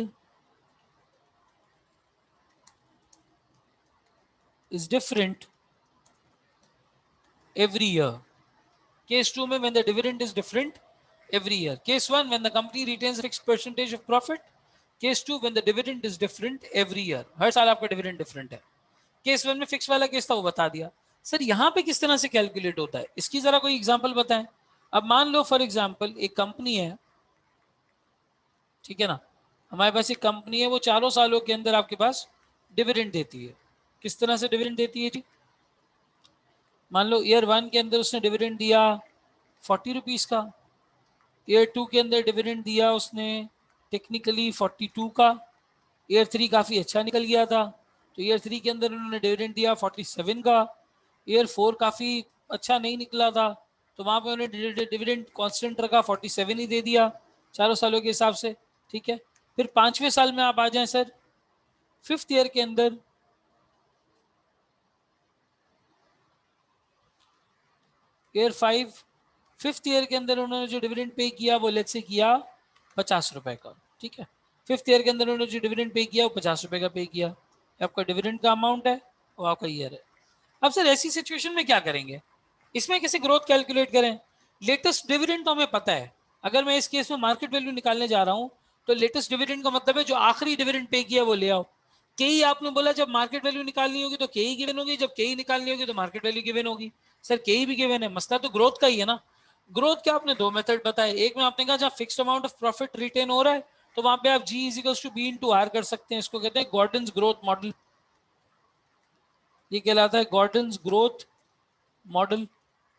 is different every year. Case 2 में when the dividend is different every year. Case 1 when the company retains a fixed percentage of profit. Case 2 when the dividend is different every year. हर साल आपका dividend different है। Case 1 में fix वाला case था, वो बता दिया। सर यहाँ पे किस तरह से कैलकुलेट होता है इसकी जरा कोई एग्जांपल बताएं। अब मान लो फॉर एग्जांपल एक कंपनी है, ठीक है ना, हमारे पास एक कंपनी है, वो चारों सालों के अंदर आपके पास डिविडेंड देती है। किस तरह से डिविडेंड देती है जी? मान लो ईयर 1 के अंदर उसने डिविडेंड दिया 40 रुपीज़ का, ईयर 2 के अंदर डिविडेंड दिया उसने टेक्निकली 42 का, ईयर 3 काफ़ी अच्छा निकल गया था तो ईयर 3 के अंदर उन्होंने डिविडेंड दिया 47 का, ईयर 4 काफ़ी अच्छा नहीं निकला था तो वहाँ पे उन्होंने डिविडेंड कांस्टेंट रखा, 47 ही दे दिया चारों सालों के हिसाब से। ठीक है, फिर 5वें साल में आप आ जाएं सर, 5th ईयर के अंदर ईयर 5 5th ईयर के अंदर उन्होंने जो डिविडेंड पे किया वो लेट्स से किया 50 रुपए का। ठीक है, 5th ईयर के अंदर उन्होंने जो डिविडेंड पे किया वो 50 रुपए का पे किया। आपका डिविडेंड का अमाउंट है वो आपका ईयर है। अब सर ऐसी सिचुएशन में क्या करेंगे? इसमें कैसे ग्रोथ कैलकुलेट करें? लेटेस्ट डिविडेंड तो हमें पता है। अगर मैं इस केस में मार्केट वैल्यू निकालने जा रहा हूँ तो लेटेस्ट डिविडेंड का मतलब है जो आखिरी डिविडेंड पे किया वो ले आओ। केई आपने बोला जब मार्केट वैल्यू निकालनी होगी तो केई गिवन होगी, जब केई निकालनी होगी तो मार्केट वैल्यू गिवन होगी। सर केई भी गिवन है, मसला तो ग्रोथ का ही है ना। ग्रोथ के आपने दो मेथड बताए। एक में आपने कहा जहाँ fixed amount of profit retain हो रहा है तो वहां पे आप g is equals to b into r कर सकते हैं। इसको कहते हैं गॉर्डन्स ग्रोथ मॉडल। ये कहलाता है गॉर्डन्स ग्रोथ मॉडल।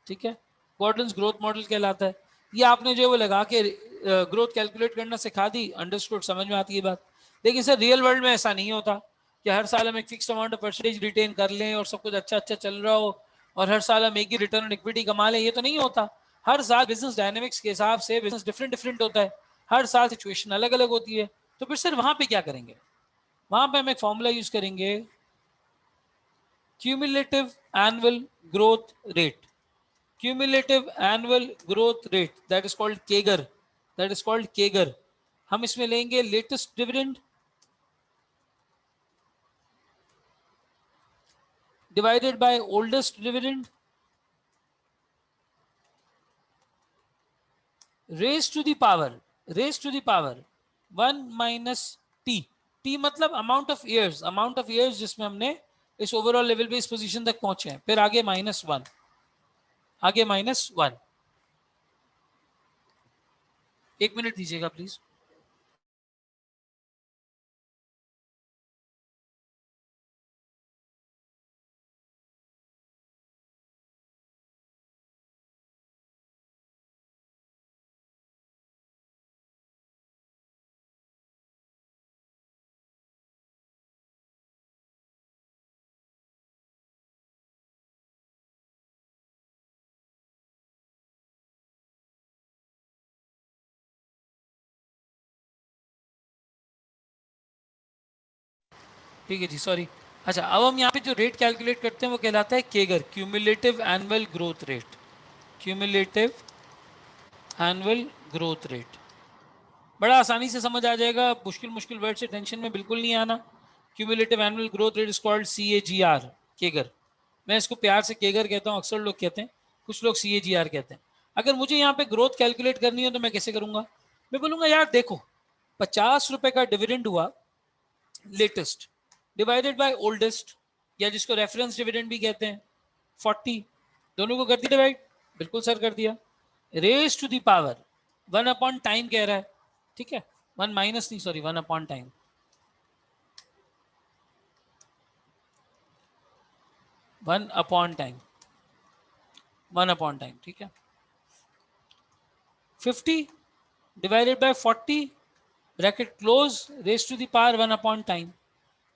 ठीक है, गॉर्डन्स ग्रोथ मॉडल कहलाता है। ये आपने जो वो लगा के ग्रोथ कैलकुलेट करना सिखा दी, अंडरस्टूड, समझ में आती है बात। लेकिन सर रियल वर्ल्ड में ऐसा नहीं होता। कि हर साल हम एक fix amount of percentage retain कर लें और सब कुछ अच्छा अच्छा चल रहा हो और हर साल हम एक ही रिटर्न ऑन इक्विटी कमा लें, ये तो नहीं होता। हर साल बिजनेस डायनेमिक्स के हिसाब से बिजनेस डिफरेंट डिफरेंट होता है, हर साल सिचुएशन अलग अलग होती है। तो फिर सर वहां पे क्या करेंगे? वहां पे हम एक फॉर्मूला यूज करेंगे, cumulative annual growth rate. Cumulative annual growth rate, that is called CAGR, that is called CAGR. हम इसमें लेंगे latest dividend divided by oldest dividend raised to the power 1 minus t। t मतलब amount of years जिसमें हमने इस overall level पे इस position तक पहुंचे हैं, फिर आगे -1, आगे -1। एक मिनट दीजिएगा प्लीज। ठीक है जी, सॉरी। अच्छा, अब हम यहाँ पे जो रेट कैलकुलेट करते हैं वो कहलाता है CAGR, cumulative annual growth rate. Cumulative annual growth rate बड़ा आसानी से समझ आ जाएगा, मुश्किल मुश्किल वर्ड से टेंशन में बिल्कुल नहीं आना। Cumulative annual growth rate is called CAGR, केगर। मैं इसको प्यार से केगर कहता हूँ, अक्सर लोग कहते हैं, कुछ लोग CAGR कहते हैं। अगर मुझे यहाँ पे ग्रोथ कैलकुलेट करनी हो तो मैं कैसे करूंगा? मैं बोलूंगा यार देखो, 50 रुपए का डिविडेंड हुआ लेटेस्ट, डिवाइडेड बाय ओल्डेस्ट, या जिसको रेफरेंस डिविडेंड भी कहते हैं, 40। दोनों को कर दिया डिवाइड? बिल्कुल सर कर दिया। Raise to the power 1 upon time कह रहा है, ठीक है, 1 माइनस नहीं, sorry, 1 upon time, 1 upon time, 1 upon time, ठीक है। 50 divided by 40 bracket close, raise to the power 1 upon time.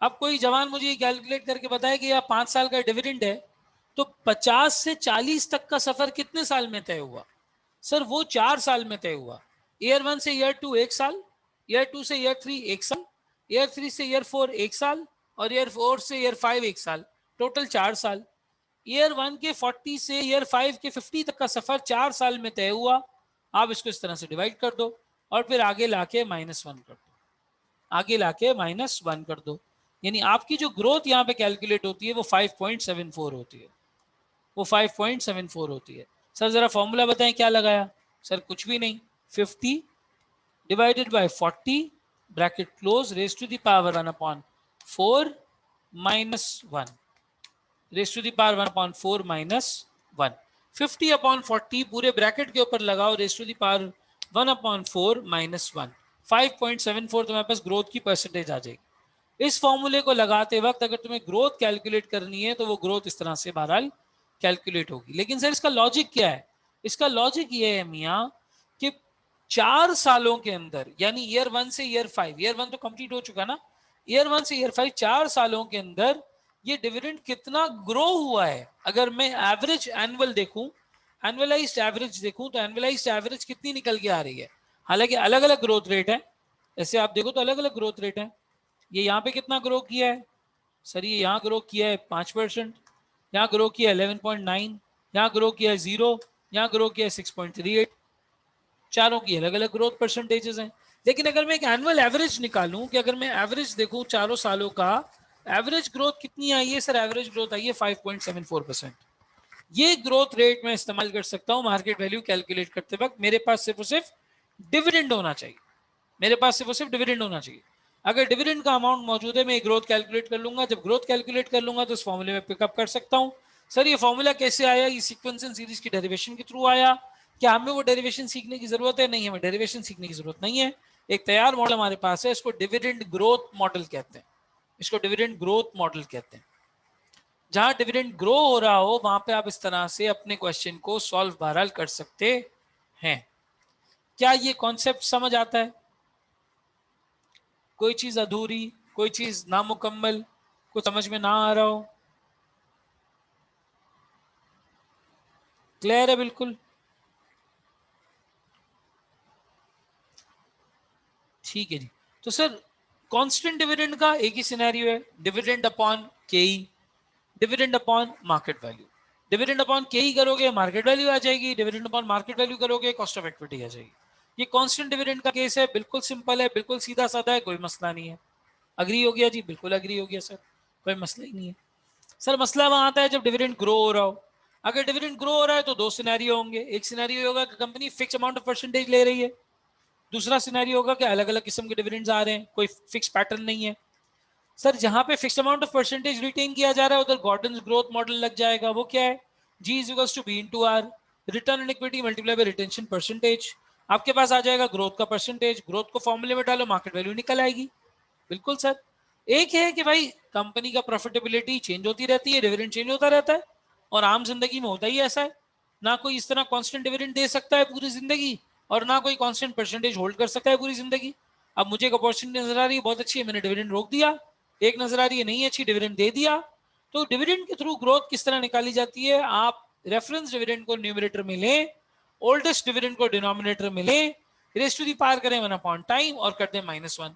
अब कोई जवान मुझे ये कैलकुलेट करके बताए कि यह 5 साल का डिविडेंड है, तो 50 से 40 तक का सफर कितने साल में तय हुआ? सर वो 4 साल में तय हुआ। ईयर 1 से ईयर 2 1 साल, ईयर 2 से ईयर 3 1 साल, ईयर 3 से ईयर 4 1 साल, और ईयर 4 से ईयर 5 1 साल, टोटल 4 साल। ईयर 1 के 40 से ईयर 5 के 50 तक का सफर 4 साल में तय हुआ। आप इसको इस तरह से डिवाइड कर दो और फिर आगे लाके -1 कर दो, आगे लाके -1 कर दो। यानी आपकी जो ग्रोथ यहाँ पे कैलकुलेट होती है वो 5.74 होती है, वो 5.74 होती है। सर जरा फॉर्मूला बताएं क्या लगाया? सर कुछ भी नहीं, 50 divided by 40 bracket close, raise to the power 1 upon 4 -1, raise to the power 1 upon 4 -1। 50 upon 40 पूरे ब्रैकेट के ऊपर लगाओ, raise to the power 1 upon 4 -1, 5.74 तुम्हारे पास ग्रोथ की परसेंटेज आ जाएगी। इस फॉर्मूले को लगाते वक्त अगर तुम्हें ग्रोथ कैलकुलेट करनी है तो वो ग्रोथ इस तरह से बहरहाल कैलकुलेट होगी। लेकिन सर इसका लॉजिक क्या है? इसका लॉजिक ये है मियाँ कि 4 सालों के अंदर, यानी ईयर 1 से ईयर 5, ईयर 1 तो कंप्लीट हो चुका ना, ईयर 1 से ईयर 5, 4 सालों के अंदर ये डिविडेंड कितना ग्रो हुआ है। अगर मैं एवरेज एनुअल देखूं, एनुअलाइज्ड एवरेज देखूं, तो एनुअलाइज्ड एवरेज कितनी निकल के आ रही है? हालांकि अलग अलग ग्रोथ रेट है, ऐसे आप देखो तो अलग अलग ग्रोथ रेट है। ये यहाँ पे कितना ग्रो किया है? सर ये यहाँ ग्रो किया है 5%, यहाँ ग्रो किया है 11.9, यहाँ ग्रो किया है 0, यहाँ ग्रो किया है 6.38। चारों की अलग अलग ग्रोथ परसेंटेजेस हैं। लेकिन अगर मैं एक एनुअल एवरेज निकालूं, कि अगर मैं एवरेज देखूं चारों सालों का, एवरेज ग्रोथ कितनी आई है? सर एवरेज ग्रोथ आई है 5.74%। ये ग्रोथ रेट मैं इस्तेमाल कर सकता हूं मार्केट वैल्यू कैलकुलेट करते वक्त। मेरे पास सिर्फ और सिर्फ डिविडेंड होना चाहिए, मेरे पास सिर्फ और सिर्फ डिविडेंड होना चाहिए। अगर डिविडेंड का अमाउंट मौजूद है, मैं ग्रोथ कैलकुलेट कर लूंगा। जब ग्रोथ कैलकुलेट कर लूंगा तो इस फॉर्मूले में पिकअप कर सकता हूं। सर ये फॉर्मूला कैसे आया? ये सीक्वेंस एंड सीरीज की डेरिवेशन के थ्रू आया। क्या हमें वो डेरिवेशन सीखने की जरूरत है? नहीं, हमें डेरिवेशन सीखने की जरूरत नहीं है। एक तैयार मॉडल हमारे पास है, इसको डिविडेंड ग्रोथ मॉडल कहते हैं, इसको डिविडेंड ग्रोथ मॉडल कहते हैं। जहां डिविडेंड ग्रो हो रहा हो वहां पे आप इस तरह से अपने क्वेश्चन को सॉल्व बहरहाल कर सकते हैं। क्या ये कॉन्सेप्ट समझ आता है? कोई चीज अधूरी, कोई चीज नामुकम्मल, कुछ समझ में ना आ रहा हो? क्लियर है बिल्कुल? ठीक है जी। तो सर कांस्टेंट डिविडेंड का एक ही सिनेरियो है, डिविडेंड अपॉन केई, dividend upon market value. Dividend upon केई करोगे मार्केट वैल्यू आ जाएगी, डिविडेंड अपॉन मार्केट वैल्यू करोगे कॉस्ट ऑफ इक्विटी आ जाएगी। ये कांस्टेंट डिविडेंड का केस है, बिल्कुल सिंपल है, बिल्कुल सीधा साधा है, कोई मसला नहीं है। अग्री हो गया जी? बिल्कुल अग्री हो गया सर, कोई मसला ही नहीं है। सर मसला वहां आता है जब डिविडेंड ग्रो हो रहा हो। अगर डिविडेंड ग्रो हो रहा है तो दो सिनेरियो होंगे। एक सिनेरियो होगा कि company fix amount of percentage ले रही है, दूसरा सिनेरियो होगा कि अलग अलग किस्म के डिविडेंड्स आ रहे हैं, कोई फिक्स पैटर्न नहीं है। सर जहां पे fix amount of percentage retain किया जा रहा है उधर गॉर्डन ग्रोथ मॉडल लग जाएगा। वो क्या है? G is equals to b into r, return on equity multiply by retention percentage. आपके पास आ जाएगा ग्रोथ का परसेंटेज, ग्रोथ को फॉर्मूले में डालो, मार्केट वैल्यू निकल आएगी। बिल्कुल सर। एक है कि भाई कंपनी का प्रॉफिटेबिलिटी चेंज होती रहती है, डिविडेंड चेंज होता रहता है, और आम जिंदगी में होता ही ऐसा है। ना कोई इस तरह कांस्टेंट डिविडेंड दे सकता है पूरी जिंदगी, और ना कोई कांस्टेंट परसेंटेज होल्ड कर सकता है पूरी जिंदगी। अब मुझे एक अपॉर्चुनिटी नजर आ रही है बहुत अच्छी है, मैंने डिविडेंड रोक दिया। एक नजर आ रही है नहीं अच्छी, डिविडेंड दे दिया। तो डिविडेंड के थ्रू ग्रोथ किस तरह निकाली जाती है? आप रेफरेंस डिविडेंड को न्यूमरेटर में लें, ओल्डेस्ट डिविडेंड को डिनोमिनेटर में लें, रेस टू दी पावर करें 1 टाइम और कर दें -1।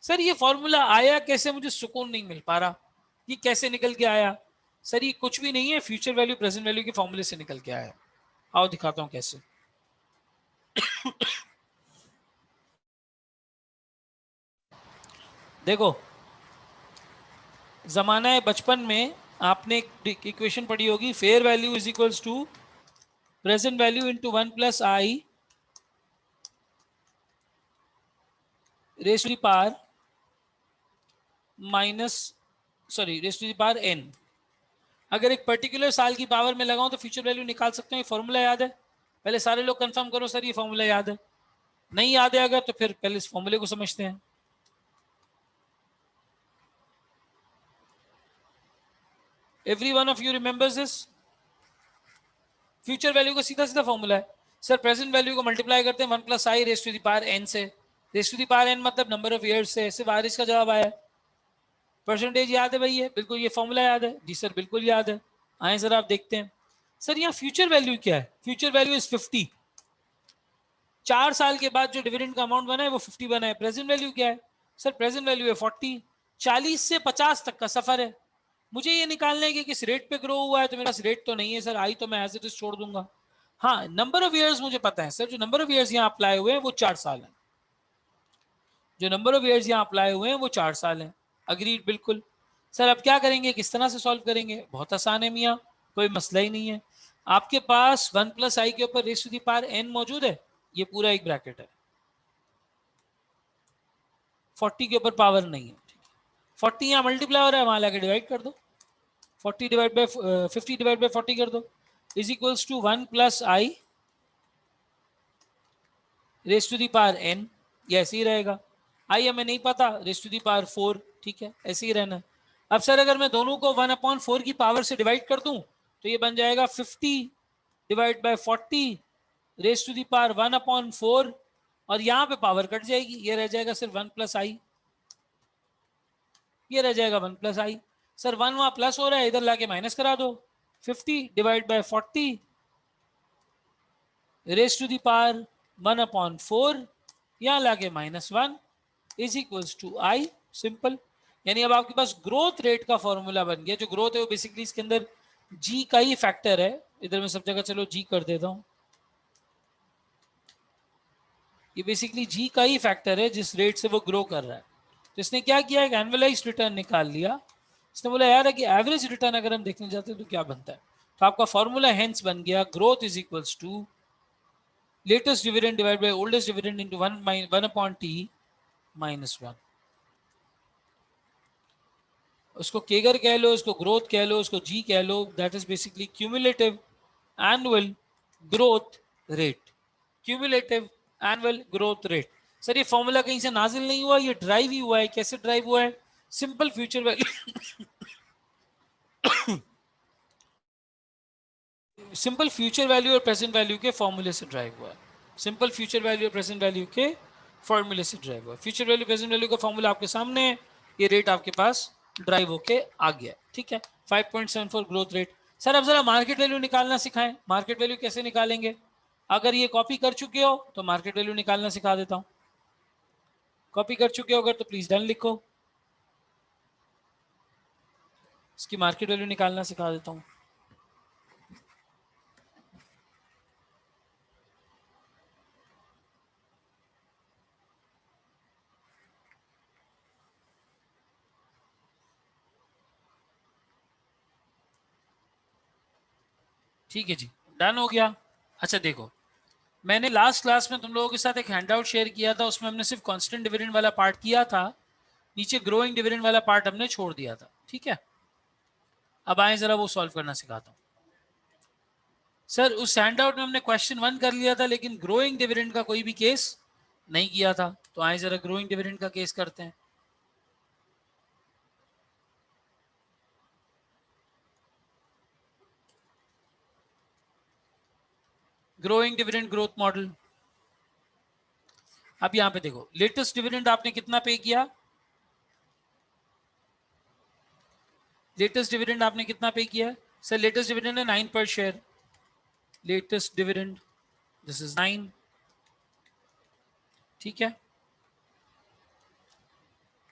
सर ये फॉर्मूला आया कैसे? मुझे सुकून नहीं मिल पा रहा, ये कैसे निकल के आया? सर ये कुछ भी नहीं है, फ्यूचर वैल्यू प्रेजेंट वैल्यू के फॉर्मूले से निकल के आया। आओ दिखाता हूं कैसे। देखो, जमाना है बचपन में आपने एक इक्वेशन पढ़ी होगी, fair value is equals to present value into 1 plus I raise to the power raise to the power n। अगर एक पर्टिकुलर साल की पावर में लगाऊं तो फ्यूचर वैल्यू निकाल सकते हैं। ये फॉर्मूला याद है? पहले सारे लोग कंफर्म करो सर ये फॉर्मूला याद है। नहीं याद है अगर तो फिर पहले इस फॉर्मूले को समझते हैं। Every one of you remembers this? Future value का सीधा सीधा फॉर्मूला है सर, प्रेजेंट वैल्यू को मल्टीप्लाई करते हैं 1 plus I raise to the power n से। Raise to the power n मतलब नंबर ऑफ ईयर्स से, सिर्फ आरिश का जवाब आया। परसेंटेज याद है भैया? बिल्कुल ये फॉर्मूला याद है जी सर, बिल्कुल याद है। आए सर आप देखते हैं। सर यहाँ फ्यूचर वैल्यू क्या है? Future value is 50। 4 साल के बाद जो डिविडेंड का अमाउंट बना है वो 50 बना है। प्रेजेंट वैल्यू क्या है? सर प्रेजेंट वैल्यू है 40। 40 से 50 तक का सफर है। मुझे ये निकालना है कि किस रेट पे ग्रो हुआ है, तो मेरा रेट तो नहीं है सर, आई तो मैं एज इट इज छोड़ दूंगा। हाँ नंबर ऑफ ईयर्स मुझे पता है सर, जो नंबर ऑफ ईयर्स यहाँ अप्लाई हुए हैं वो 4 साल है। जो नंबर ऑफ ईयर्स यहाँ अप्लाई हुए हैं वो 4 साल है। अग्रीड बिल्कुल। सर अब क्या करेंगे, किस तरह से सॉल्व करेंगे? बहुत आसान है मियाँ, कोई मसला ही नहीं है। आपके पास 1 प्लस आई के ऊपर raise to the power n मौजूद है, ये पूरा एक ब्रैकेट है। 40 के ऊपर पावर नहीं है, 40 यहाँ मल्टीप्लाई हो रहा है, वहां लाके डिवाइड कर दो। 40 डिवाइड बाय 50 डिवाइड बाय 40 कर दो, is equals to 1 plus I raise to the power n। ये ऐसे ही रहेगा। आई हमें नहीं पता, रेस टू दी पावर 4, ठीक है ऐसे ही रहना। अब सर अगर मैं दोनों को 1/4 की पावर से डिवाइड कर दूं तो ये बन जाएगा 50 divide by 40 raise to the power 1/4, और यहाँ पे पावर कट जाएगी, ये रह जाएगा सिर्फ 1 प्लस आई। ये रह जाएगा 1 प्लस आई। सर 1 वहां प्लस हो रहा है, इधर लाके माइनस करा दो। 50 divide by 40 raise to the power 1/4, यहाँ लाके -1 is equals to I. Simple. यानी अब आपके पास ग्रोथ रेट का फॉर्मूला बन गया। जो ग्रोथ है वो बेसिकली इसके अंदर जी का ही फैक्टर है। इधर मैं सब जगह चलो जी कर देता हूं। ये बेसिकली जी का ही फैक्टर है जिस रेट से वो ग्रो कर रहा है। तो इसने क्या किया, एक एनुअलाइज रिटर्न निकाल लिया। इसने बोला यार कि एवरेज रिटर्न अगर हम देखने जाते हैं तो क्या बनता है, तो आपका फॉर्मूला हेंस बन गया growth is equals to latest dividend divide by oldest dividend into 1/t -1। उसको केगर कह लो, उसको ग्रोथ कह लो, उसको जी कह लो, that is basically cumulative annual growth rate. Cumulative annual growth rate. Sir ये फॉर्मूला कहीं से नाजिल नहीं हुआ, ये ड्राइव ही हुआ है। कैसे ड्राइव हुआ है? Simple future value simple future value और प्रेजेंट वैल्यू के फॉर्मूले से ड्राइव हुआ है। सिंपल फ्यूचर वैल्यू और प्रेजेंट वैल्यू के फॉर्मूले से ड्राइव हुआ है। फ्यूचर वैल्यू प्रेजेंट वैल्यू का फॉर्मूला आपके सामने है, ये रेट आपके पास ड्राइव होके आ गया, ठीक है। 5.74 ग्रोथ रेट। सर अब जरा मार्केट वैल्यू निकालना सिखाएं। मार्केट वैल्यू कैसे निकालेंगे? अगर ये कॉपी कर चुके हो तो मार्केट वैल्यू निकालना सिखा देता हूं। कॉपी कर चुके हो अगर तो प्लीज डन लिखो, इसकी मार्केट वैल्यू निकालना सिखा देता हूं। ठीक है जी, डन हो गया। अच्छा देखो, मैंने लास्ट क्लास में तुम लोगों के साथ एक हैंडआउट शेयर किया था, उसमें हमने सिर्फ कांस्टेंट डिविडेंड वाला पार्ट किया था, नीचे ग्रोइंग डिविडेंड वाला पार्ट हमने छोड़ दिया था, ठीक है। अब आए जरा वो सॉल्व करना सिखाता हूं। सर उस हैंडआउट में हमने क्वेश्चन 1 कर लिया था, लेकिन ग्रोइंग डिविडेंड का कोई भी केस नहीं किया था, तो आए जरा ग्रोइंग डिविडेंड का केस करते हैं। Growing dividend growth model. अब यहां पे देखो, लेटेस्ट डिविडेंड आपने कितना पे किया? लेटेस्ट डिविडेंड आपने कितना पे किया? सर लेटेस्ट डिविडेंड है 9 पर share. Latest dividend this is 9, ठीक है।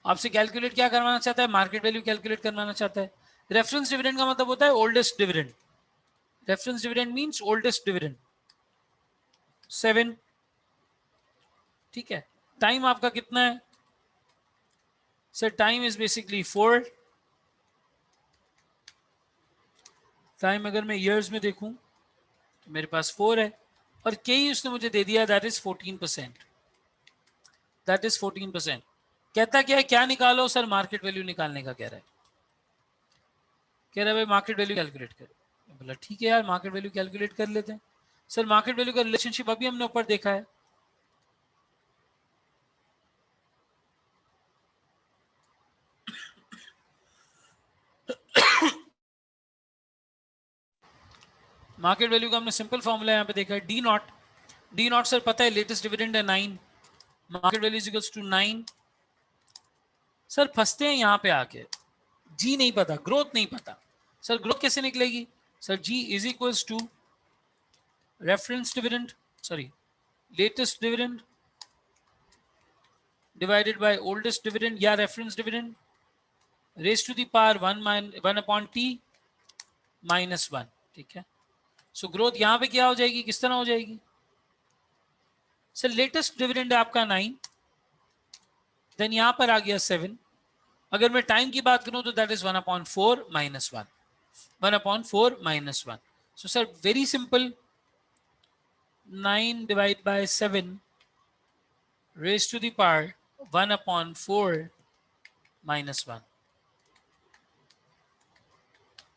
आपसे कैलकुलेट क्या करवाना चाहता है? मार्केट वैल्यू कैलकुलेट करवाना चाहता है। रेफरेंस डिविडेंड का मतलब होता है oldest dividend. Reference dividend means oldest dividend 7, ठीक है। टाइम आपका कितना है? Sir time is basically 4। Time अगर मैं ईयर्स में देखूं तो मेरे पास 4 है, और के ही उसने मुझे दे दिया, दैट इज 14%। That is 14%। कहता क्या है, क्या निकालो? सर मार्केट वैल्यू निकालने का कह रहा है। कह रहा है भाई मार्केट वैल्यू कैलकुलेट करो। बोला ठीक है यार, मार्केट वैल्यू कैलकुलेट कर लेते हैं। सर मार्केट वैल्यू का रिलेशनशिप अभी हमने ऊपर देखा है। मार्केट वैल्यू का हमने सिंपल फॉर्मूला यहाँ पे देखा है, D naught. D naught sir पता है लेटेस्ट डिविडेंड है 9, market value is equals to 9। सर फंसते हैं यहाँ पे आके, जी नहीं पता, ग्रोथ नहीं पता। सर ग्रोथ कैसे निकलेगी? Sir g is equals to reference dividend, sorry latest dividend divided by oldest dividend या reference dividend raise to the power 1 upon t minus 1, ठीक है। सो ग्रोथ यहाँ पे क्या हो जाएगी, किस तरह हो जाएगी? सर लेटेस्ट डिविडेंड है आपका 9, देन यहाँ पर आ गया 7। अगर मैं टाइम की बात करूं तो that is 1/4 minus 1, 1/4 minus 1। So sir very simple, 9 divide by 7 raise to the power 1/4 minus 1।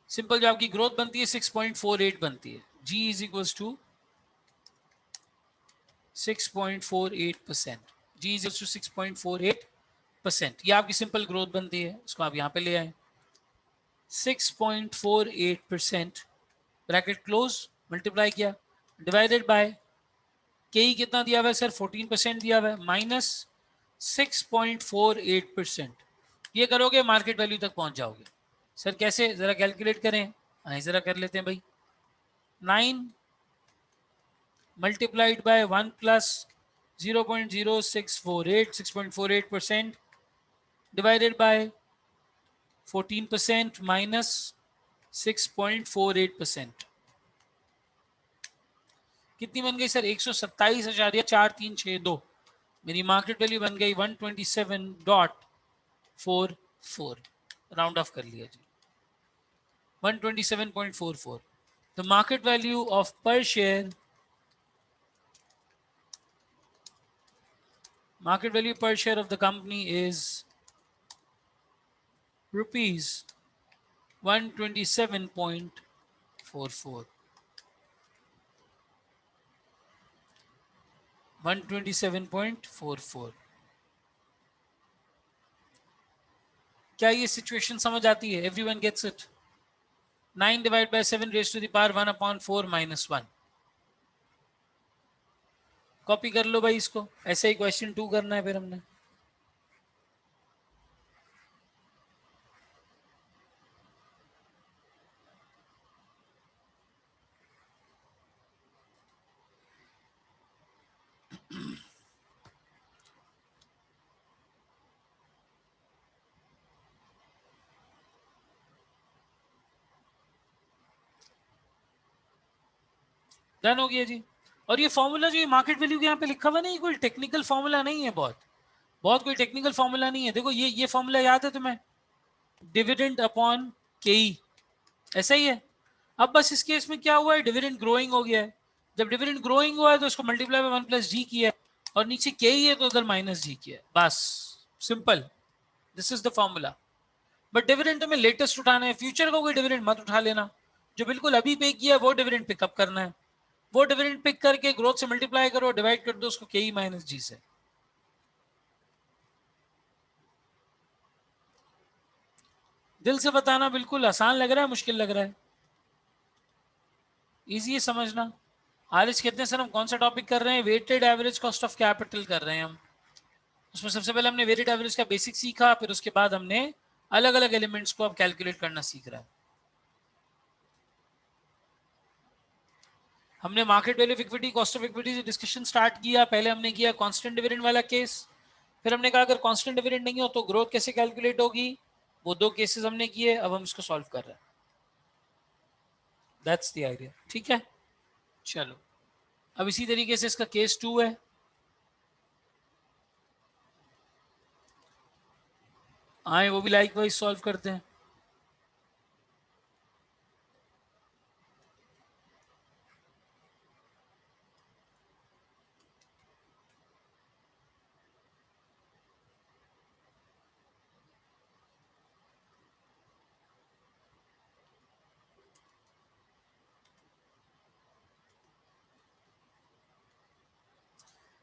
Simple जो आपकी ग्रोथ बनती है 6.48 बनती है। G is equals to 6.48%। G is equals to 6.48%। ये आपकी सिंपल ग्रोथ बनती है, इसको आप यहाँ पे ले आए। 6.48% ब्रैकेट क्लोज, मल्टीप्लाई किया, डिवाइडेड बाय के ही कितना दिया हुआ है सर? 14% दिया हुआ है, माइनस 6.48%। ये करोगे मार्केट वैल्यू तक पहुंच जाओगे। सर कैसे, जरा कैलकुलेट करें। आइए जरा कर लेते हैं भाई। 9 multiplied by 1 plus 0.0648, 6.48% divided by 14% minus 6.48%। कितनी बन गई सर? 127.4362। मेरी मार्केट वैल्यू बन गई 127.44। राउंड ऑफ कर लिया जी, 127.44। द मार्केट वैल्यू ऑफ पर share, market value per share of the company is rupees 127.44। 127.44। क्या ये सिचुएशन समझ आती है? Everyone gets it? 9 divide by 7 raise to the power 1/4 minus 1। Copy कर लो भाई इसको, ऐसे ही क्वेश्चन 2 करना है फिर हमने। डन हो गया जी। और ये फॉर्मूला जो ये मार्केट वैल्यू के यहाँ पे लिखा हुआ नहीं, कोई टेक्निकल फॉर्मूला नहीं है, बहुत कोई टेक्निकल फॉर्मूला नहीं है। देखो ये फॉर्मूला याद है तुम्हें, डिविडेंड अपॉन केई, ऐसा ही है। अब बस इस केस में क्या हुआ है, डिविडेंड ग्रोइंग हो गया है। जब डिविडेंड ग्रोइंग हुआ है तो उसको मल्टीप्लाई बाय 1+g किया है, और नीचे केई है तो उधर -g किया है, बस simple, this is the formula. But dividend तुम्हें लेटेस्ट उठाना है, फ्यूचर का कोई डिविडेंड मत उठा लेना। जो बिल्कुल अभी पे किया है वो डिविडेंड पिकअप करना है। वो डिविडेंड पिक करके ग्रोथ से मल्टीप्लाई करो, डिवाइड कर दो उसको के माइनस जी से। दिल से बताना, बिल्कुल आसान लग रहा है, मुश्किल लग रहा है? इजी है समझना। आज कितने सर हम कौन सा टॉपिक कर रहे हैं, weighted average cost of capital कर रहे हैं हम। उसमें सबसे पहले हमने वेटेड एवरेज का बेसिक सीखा, फिर उसके बाद हमने अलग अलग एलिमेंट्स को अब कैलकुलेट करना सीख रहा है। हमने market value of equity, cost of equity से डिस्कशन स्टार्ट किया। पहले हमने किया कांस्टेंट डिविडेंड वाला केस, फिर हमने कहा अगर कांस्टेंट डिविडेंड नहीं हो तो ग्रोथ कैसे कैलकुलेट होगी, वो दो केसेस हमने किए। अब हम इसको सॉल्व कर रहे हैं, दैट्स द आइडिया, ठीक है। चलो अब इसी तरीके से इसका केस 2 है। आए वो भी लाइक वाइज सॉल्व करते हैं।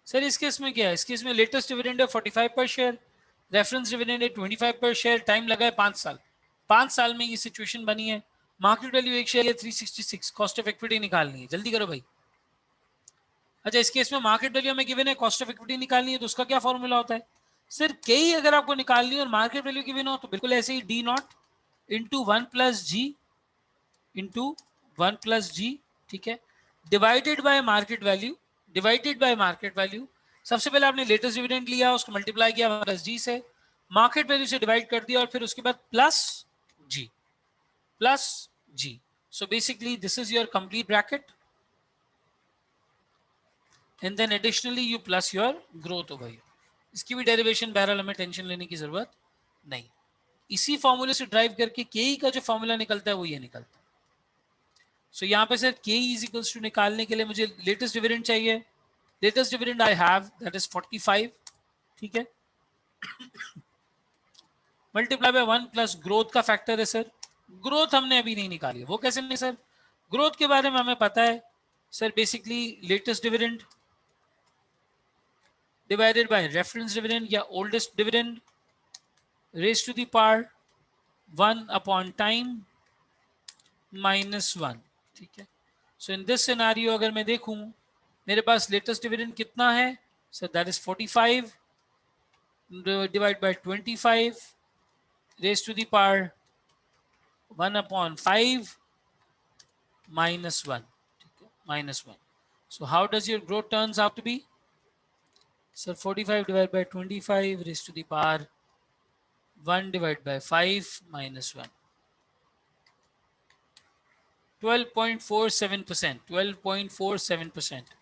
सर इस केस में क्या है, इस केस में लेटेस्ट डिविडेंड है 45 पर शेयर, रेफरेंस डिविडेंड है 25 पर शेयर, टाइम लगा है 5 साल। 5 साल में ये सिचुएशन बनी है। मार्केट वैल्यू एक शेयर है 366, कॉस्ट ऑफ इक्विटी निकालनी है, जल्दी करो भाई। अच्छा इस केस में मार्केट वैल्यू हमें गिवन है, कॉस्ट ऑफ इक्विटी निकालनी है, तो उसका क्या फॉर्मूला होता है सर, कई अगर आपको निकालनी है और मार्केट वैल्यू गिवन हो तो बिल्कुल ऐसे ही D naught into 1+g into 1+g, ठीक है, divided by market value, divided by market value. सबसे पहले आपने लेटेस्ट डिविडेंड लिया, उसको मल्टीप्लाई किया +g से, मार्केट वैल्यू से डिवाइड कर दिया, और फिर उसके बाद +g, +g। So basically this is your complete bracket, and then additionally you plus your growth over here. इसकी भी डेरिवेशन बहरहाल हमें टेंशन लेने की जरूरत नहीं। इसी फॉर्मूले से ड्राइव करके के का जो फॉर्मूला निकलता है वो ये निकलता है। सो यहाँ पे सर के इज इक्वल्स टू निकालने के लिए मुझे लेटेस्ट डिविडेंड चाहिए। Latest dividend I have that is 45, ठीक है, मल्टीप्लाई बाय 1 प्लस ग्रोथ का फैक्टर है सर। ग्रोथ हमने अभी नहीं निकाली, वो कैसे नहीं सर, ग्रोथ के बारे में हमें पता है sir, basically latest dividend divided by reference dividend या oldest dividend raise to the power 1 upon time -1, ठीक है। सो इन दिस सिनेरियो अगर मैं देखूं, मेरे पास लेटेस्ट डिविडेंड कितना है sir, that is 45 divide by 25 raise to the power 1 upon 5 -1, ठीक है, -1। So how does your growth turns out to be? So 45 divided by 25 raised to the power 1 divided by 5 -1. 12.47%. 12.47%.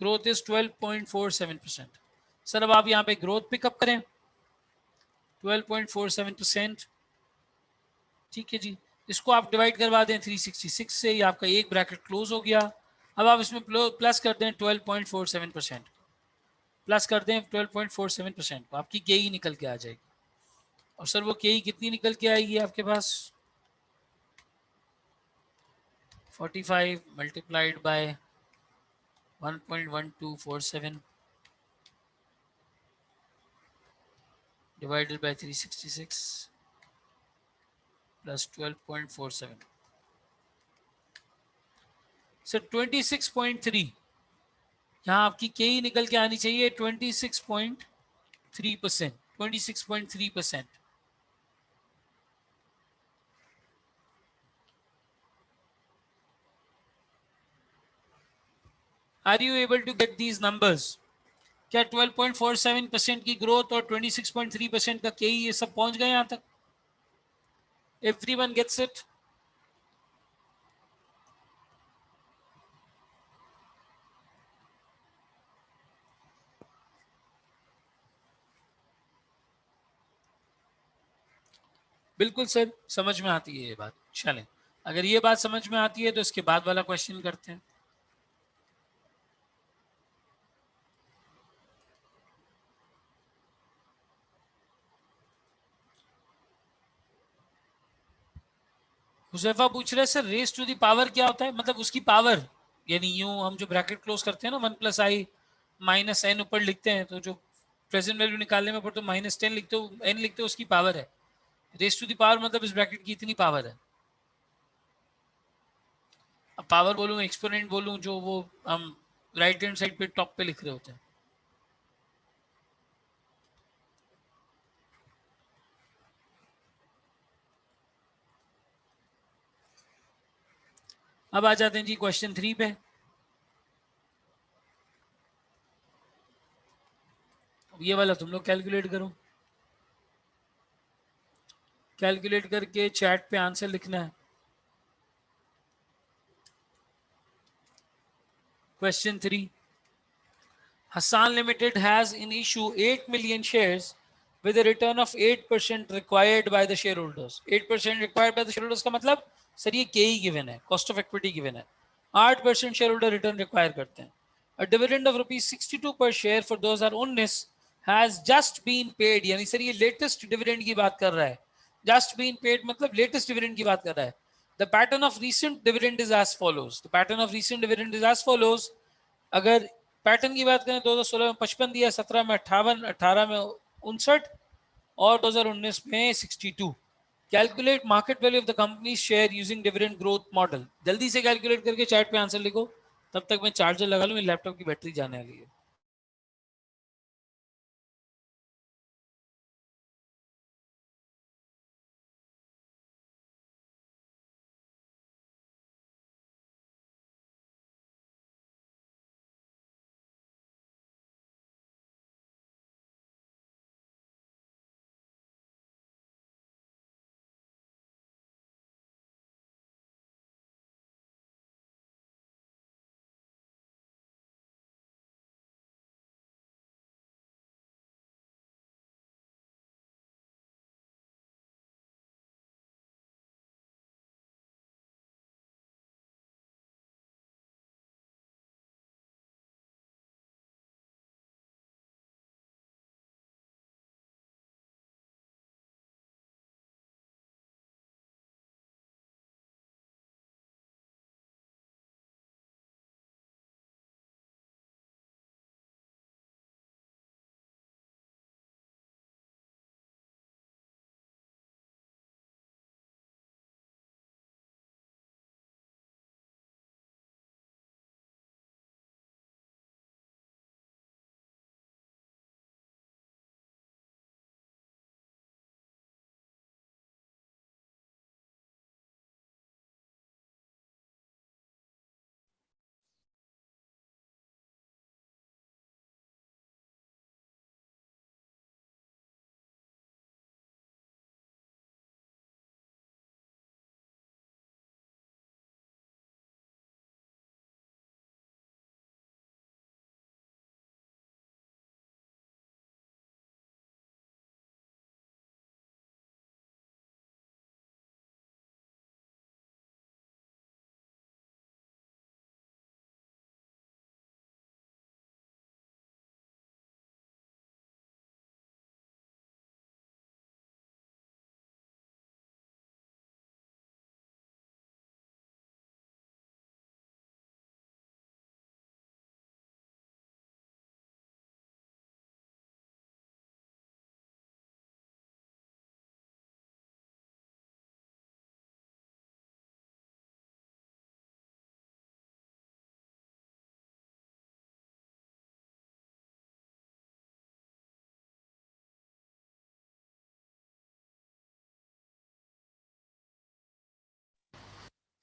Growth is 12.47%. Sir अब आप यहाँ पे growth pickup करें 12.47%, ठीक है जी। इसको आप डिवाइड करवा दें 366 से, ये आपका एक ब्रैकेट क्लोज हो गया। अब आप इसमें प्लस कर दें 12.47%, प्लस कर दें 12.47% को, आपकी के ई निकल के आ जाएगी। और सर वो के ई कितनी निकल के आएगी आपके पास, 45 multiplied by 1.1247 divided by 366 plus 12.47, sir 26.3। यहाँ आपकी के ई निकल के आनी चाहिए 26.3%, 26.3%। Are you able to get these numbers? क्या 12.47% की ग्रोथ और 26.3% का के ई ये सब पहुंच गए यहाँ तक? Everyone gets it? बिल्कुल सर, समझ में आती है ये बात। चलें, अगर ये बात समझ में आती है तो इसके बाद वाला क्वेश्चन करते हैं। हुजैफा पूछ रहे हैं sir raise to the power क्या होता है, मतलब उसकी पावर, यानी यूं हम जो ब्रैकेट क्लोज करते हैं ना 1 + i माइनस एन ऊपर लिखते हैं, तो जो प्रेजेंट वैल्यू निकालने में पड़ता है -10 लिखते हो, एन लिखते हो, उसकी पावर है। रेस टू द पावर मतलब इस ब्रैकेट की इतनी पावर है। अब पावर बोलूँ एक्सपोनेंट बोलूँ, जो वो हम राइट हैंड साइड पे टॉप पे लिख रहे होते हैं। अब आ जाते हैं जी क्वेश्चन 3 पे। ये वाला तुम लोग कैलकुलेट करो, कैलकुलेट करके चैट पे आंसर लिखना है। Question 3, Hassan Limited has in issue 8 million shares with a return of 8% required by the shareholders. 8% required by the shareholders का मतलब सर ये के ही गिवन है, कॉस्ट ऑफ इक्विटी गिवन है, 8% शेयर होल्डर रिटर्न रिक्वायर करते हैं। A dividend of ₹62 per share for 2019 has just been paid, यानी sir ये लेटेस्ट डिविडेंड की बात कर रहा है। जस्ट बीन पेड मतलब लेटेस्ट डिविडेंड की बात कर रहा है। The pattern of recent dividend is as follows, the pattern of recent dividend is as follows. अगर पैटर्न की बात करें 2016 में 55 दिया, 17 में 58, 18 में 59 और 2019 में 62। Calculate market value of the company share using dividend growth model. जल्दी से कैलकुलेट करके चैट पे आंसर लिखो, तब तक मैं चार्जर लगा लूँ, मेरे लैपटॉप की बैटरी जाने वाली है।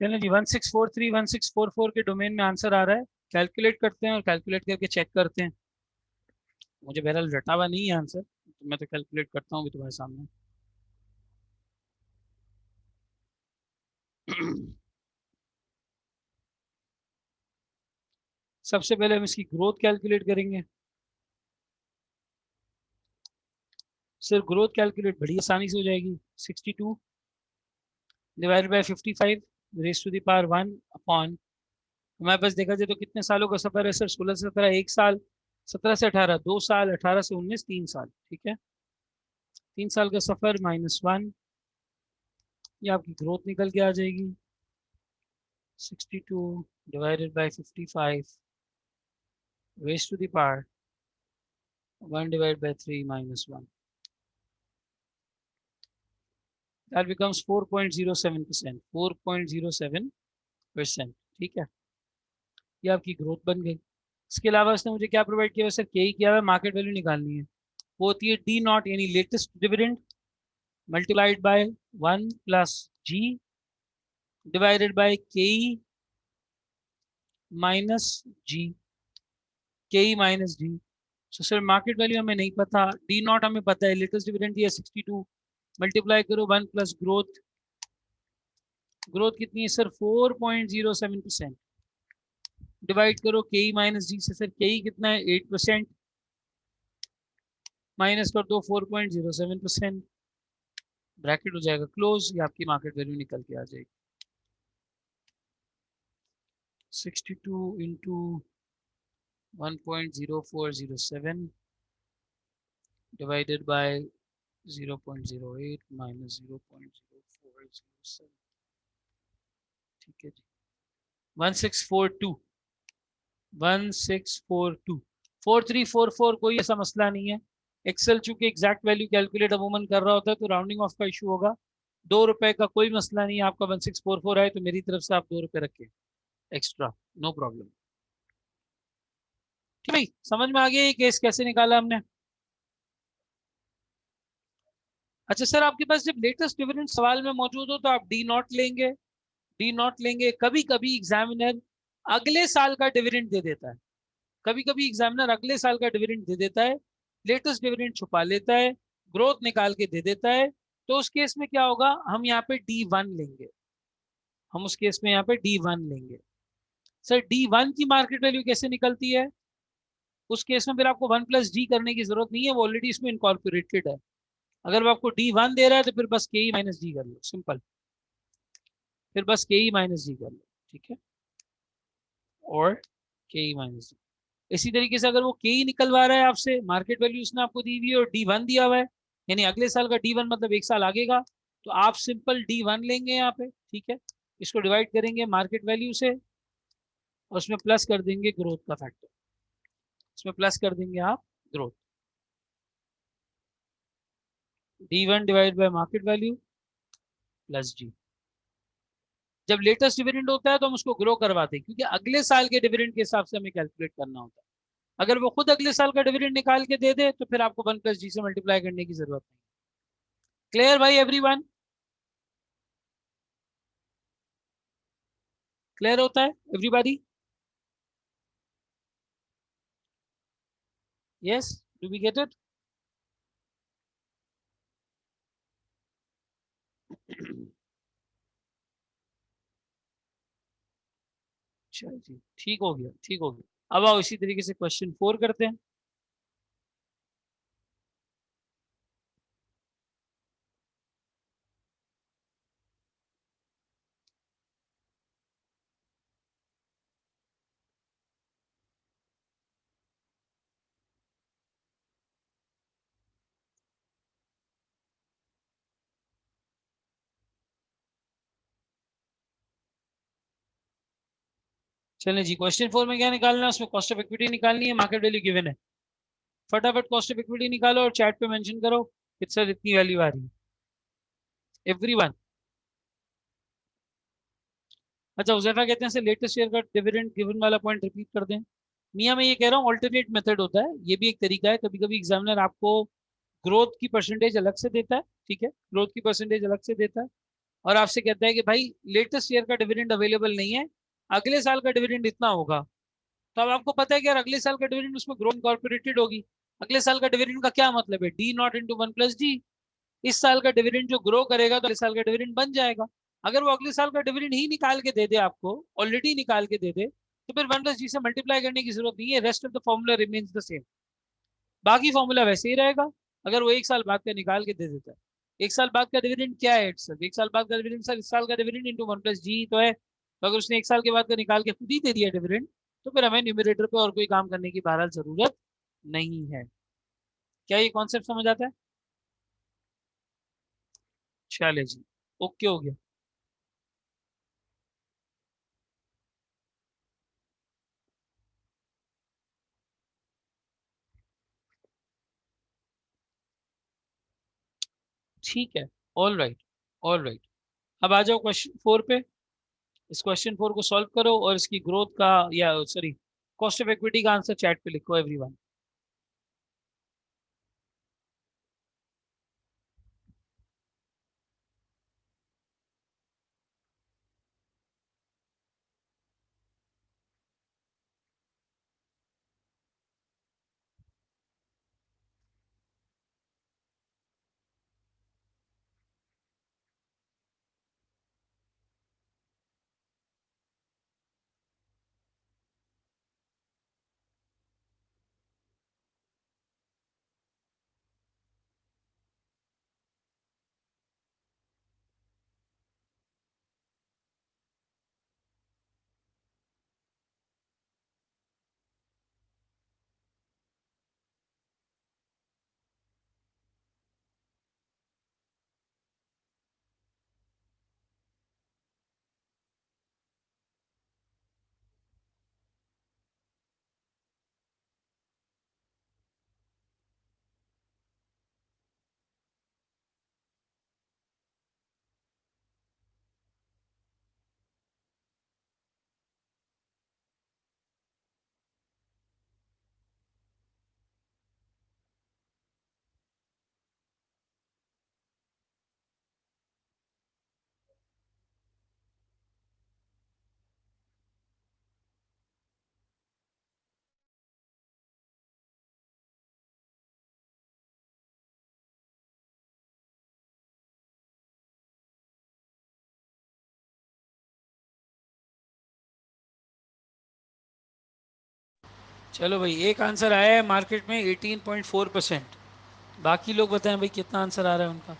चलिए जी 1643 1644 के डोमेन में आंसर आ रहा है, कैलकुलेट करते हैं और कैलकुलेट करके चेक करते हैं। मुझे बहरहाल रटा हुआ नहीं है आंसर, तो मैं तो कैलकुलेट करता हूँ भी तुम्हारे सामने। सबसे पहले हम इसकी ग्रोथ कैलकुलेट करेंगे। सर ग्रोथ कैलकुलेट बड़ी आसानी से हो जाएगी। 62 divided by 55 raise to the power 1 upon, हमारे पास देखा जाए तो कितने सालों का सफर है सर? 16 से 17 1 साल, 17 से 18 2 साल, 18 से 19 3 साल। ठीक है, 3 साल का सफर -1, ये आपकी ग्रोथ निकल के आ जाएगी। 62 divided by 55 raise to the power 1 divided by 3 minus 1. That becomes 4.07%. 4.07%. ठीक है, ये आपकी ग्रोथ बन गई। इसके अलावा इसने मुझे क्या प्रोवाइड किया सर? के किया हुआ मार्केट वैल्यू निकालनी है। वो होती है डी नॉट यानी latest dividend multiplied by 1 plus G divided by K minus G, K minus G. So sir market value हमें नहीं पता, डी नॉट हमें पता है, लेटेस्ट डिविडेंड दिया 62, मल्टीप्लाई करो 1 प्लस ग्रोथ, ग्रोथ कितनी है सर? 4.07%। डिवाइड करो के माइनस जी से, सर के कितना है? 8%, माइनस कर दो 4.07%, ब्रैकेट हो जाएगा क्लोज, ये आपकी मार्केट वैल्यू निकल के आ जाएगी। 62 इंटू 1.0407 डिवाइडेड बाय 0.08 माइनस 0.0407, ठीक है जी, 1642 1642 4344, कोई ऐसा मसला नहीं है। एक्सेल चूंकि एग्जैक्ट वैल्यू कैलकुलेट अमूमन कर रहा होता है तो राउंडिंग ऑफ का इशू होगा। 2 रुपए का कोई मसला नहीं है, आपका 1644 है तो मेरी तरफ से आप 2 रुपए रखें एक्स्ट्रा, नो प्रॉब्लम। ठीक भाई, समझ में आ गया ये केस कैसे निकाला हमने? अच्छा सर, आपके पास जब लेटेस्ट डिविडेंड सवाल में मौजूद हो तो आप डी नॉट लेंगे, डी नॉट लेंगे। कभी कभी एग्जामिनर अगले साल का डिविडेंड दे देता है, कभी कभी एग्जामिनर अगले साल का डिविडेंड दे देता है, लेटेस्ट डिविडेंड छुपा लेता है, ग्रोथ निकाल के दे देता है। तो उस केस में क्या होगा? हम यहाँ पे D1 लेंगे, हम उस केस में यहाँ पे D1 लेंगे। सर D1 की मार्केट वैल्यू कैसे निकलती है? उस केस में फिर आपको 1 प्लस डी करने की जरूरत नहीं है, वो ऑलरेडी इसमें इनकॉर्पोरेटेड है। अगर वो आपको D1 दे रहा है तो फिर बस के माइनस डी कर लो, सिंपल, फिर बस के माइनस डी कर लो, ठीक है, और के माइनस डी। इसी तरीके से अगर वो के निकलवा रहा है आपसे, मार्केट वैल्यू उसने आपको दी हुई है और D1 दिया हुआ है, यानी अगले साल का D1 मतलब 1 साल आगेगा, तो आप सिंपल D1 लेंगे यहाँ पे, ठीक है। इसको डिवाइड करेंगे मार्केट वैल्यू से और उसमें प्लस कर देंगे ग्रोथ का फैक्टर, इसमें प्लस कर देंगे आप growth. D1 divide by market value plus g. जब लेटेस्ट डिविडेंड होता है तो हम उसको ग्रो करवाते हैं, क्योंकि अगले साल के डिविडेंड के हिसाब से हमें कैलकुलेट करना होता है। अगर वो खुद अगले साल का डिविडेंड निकाल के दे दे तो फिर आपको 1 प्लस जी से मल्टीप्लाई करने की जरूरत नहीं। क्लियर भाई एवरीवन? क्लियर होता है everybody? Yes, do we get it? चलो जी, ठीक हो गया, ठीक हो गया। अब आओ इसी तरीके से क्वेश्चन 4 करते हैं। चलिए जी, क्वेश्चन 4 में क्या निकालना है? उसमें कॉस्ट ऑफ इक्विटी निकालनी है, मार्केट वैल्यू गिवन है। फटाफट कॉस्ट ऑफ इक्विटी निकालो और चैट पे मेंशन करो कि सर इतनी वैल्यू आ रही है, एवरीवन। अच्छा, उजैफा कहते हैं सर लेटेस्ट ईयर का डिविडेंड गिवन वाला पॉइंट रिपीट कर दें। मियां, मैं ये कह रहा हूँ ऑल्टरनेट मेथड होता है, ये भी एक तरीका है। कभी कभी एग्जामिनर आपको ग्रोथ की परसेंटेज अलग से देता है, ठीक है, ग्रोथ की परसेंटेज अलग से देता है, और आपसे कहता है कि भाई लेटेस्ट ईयर का डिविडेंड अवेलेबल नहीं है, अगले साल का डिविडेंड इतना होगा। तो अब आपको पता है कि यार अगले साल का डिविडेंड उसमें ग्रोथ इनकॉर्पोरेटेड होगी। अगले साल का डिविडेंड का क्या मतलब है? D naught into 1 plus D. इस साल का डिविडेंड जो ग्रो करेगा तो अगले साल का डिविडेंड बन जाएगा। अगर वो अगले साल का डिविडेंड ही निकाल के दे दे आपको, ऑलरेडी निकाल के दे दे, तो फिर 1 प्लस जी से मल्टीप्लाई करने की जरूरत नहीं है, rest of the formula remains the same, बाकी फॉर्मूला वैसे ही रहेगा। अगर वो 1 साल बाद का निकाल के दे देता है। 1 साल बाद का डिविडेंड क्या है? सर 1 साल बाद का डिविडेंड, सर इस साल का डिविडेंड इंटू 1+G तो है। तो अगर उसने 1 साल के बाद का निकाल के खुद ही दे दिया डिविडेंड, तो फिर हमें न्यूमरेटर पे और कोई काम करने की बहरहाल जरूरत नहीं है। क्या ये कॉन्सेप्ट समझ आता है? चले जी, ओके हो गया। ठीक है, ऑल राइट, ऑल राइट। अब आ जाओ क्वेश्चन 4 पे। इस क्वेश्चन 4 को सॉल्व करो और इसकी ग्रोथ का, या सॉरी, कॉस्ट ऑफ इक्विटी का आंसर चैट पे लिखो एवरीवन। चलो भाई, एक आंसर आया है मार्केट में 18.4%। बाकी लोग बताएं भाई कितना आंसर आ रहा है उनका।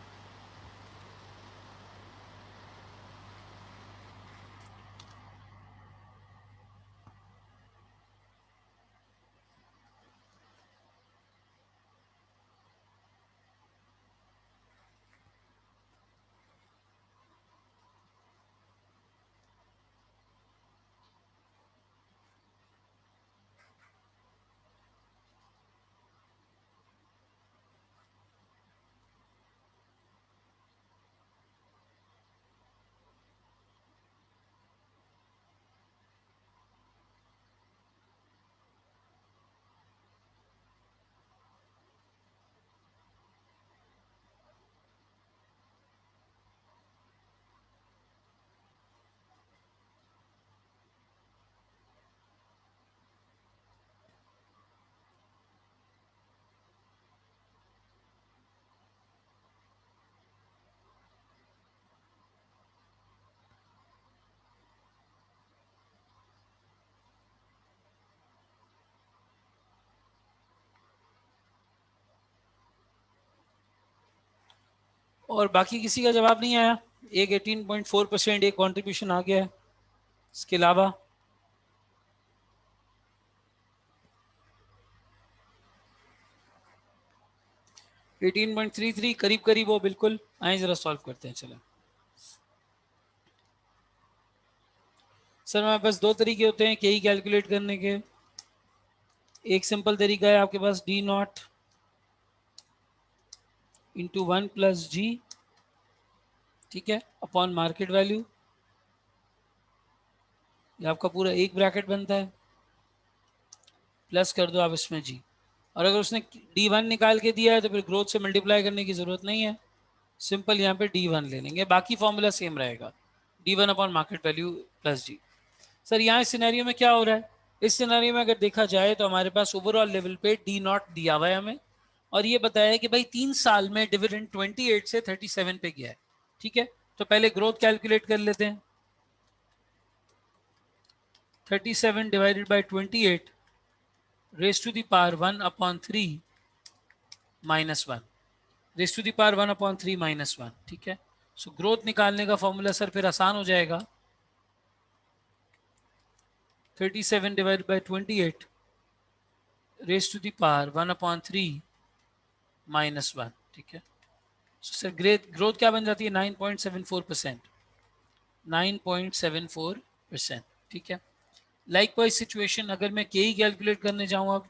और बाकी किसी का जवाब नहीं आया? एक 18.4%, एक कंट्रीब्यूशन आ गया है, इसके अलावा? एटीन पॉइंट थ्री थ्री करीब करीब हो बिल्कुल। आए जरा सॉल्व करते हैं, चलो। सर हमारे पास दो तरीके होते हैं यही कैलकुलेट करने के। एक सिंपल तरीका है आपके पास, D0 इंटू 1+G, ठीक है, अपॉन मार्केट वैल्यू। ये आपका पूरा एक ब्रैकेट बनता है, प्लस कर दो आप इसमें G। और अगर उसने D1 निकाल के दिया है तो फिर ग्रोथ से मल्टीप्लाई करने की ज़रूरत नहीं है, सिंपल यहाँ पे D1 ले लेंगे, बाकी फॉर्मूला सेम रहेगा, D1 upon market value plus G। Sir यहाँ इस सिनेरियो में क्या हो रहा है? इस सिनेरियो में अगर देखा जाए तो हमारे पास ओवरऑल लेवल पे D0 दिया हुआ है हमें, और ये बताया है कि भाई 3 साल में डिविडेंड 28 से 37 पे गया है, ठीक है। तो पहले ग्रोथ कैलकुलेट कर लेते हैं। 37 divided by 28 raise to the power 1/3 -1। Raise to the power 1/3 minus 1, ठीक है। सो ग्रोथ निकालने का फॉर्मूला सर फिर आसान हो जाएगा, 37 divide by 28 raise to the power 1/3 minus 1, ठीक है। सो सर ग्रोथ क्या बन जाती है, 9.74%, 9.74%, ठीक है। लाइकवाइज सिचुएशन अगर मैं के ही कैलकुलेट करने जाऊँ अब,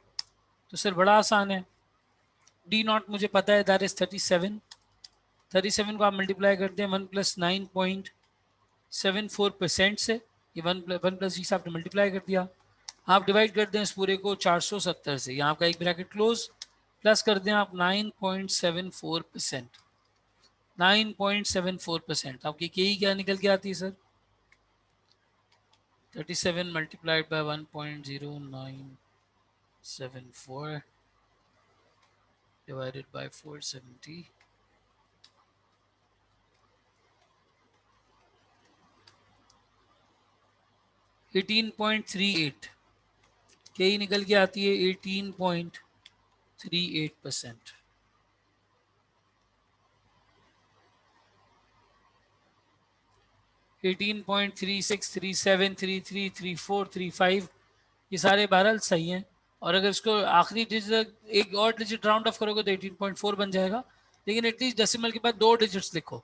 तो सर बड़ा आसान है। डी नॉट मुझे पता है, दैट इज 37, 37 को आप मल्टीप्लाई करते हैं 1 प्लस 9.74% से, ये 1 प्लस जी से आपने मल्टीप्लाई कर दिया। आप डिवाइड कर दें इस पूरे को 470 से, यहाँ आपका एक ब्रैकेट क्लोज, प्लस कर दें आप 9.74%, 9.74%। आपकी के ही क्या निकल के आती है sir, 37 multiplied by 1.0974 divided by 470, 18.38, के ही निकल के आती है 18.38%। एटीन पॉइंट थ्री सिक्स, 37, 33, 34, 35, ये सारे बहरहाल सही हैं। और अगर इसको आखिरी डिजिट एक और डिजिट राउंड ऑफ करोगे तो 18.4 बन जाएगा, लेकिन एटलीस्ट डेसिमल के बाद 2 डिजिट्स लिखो,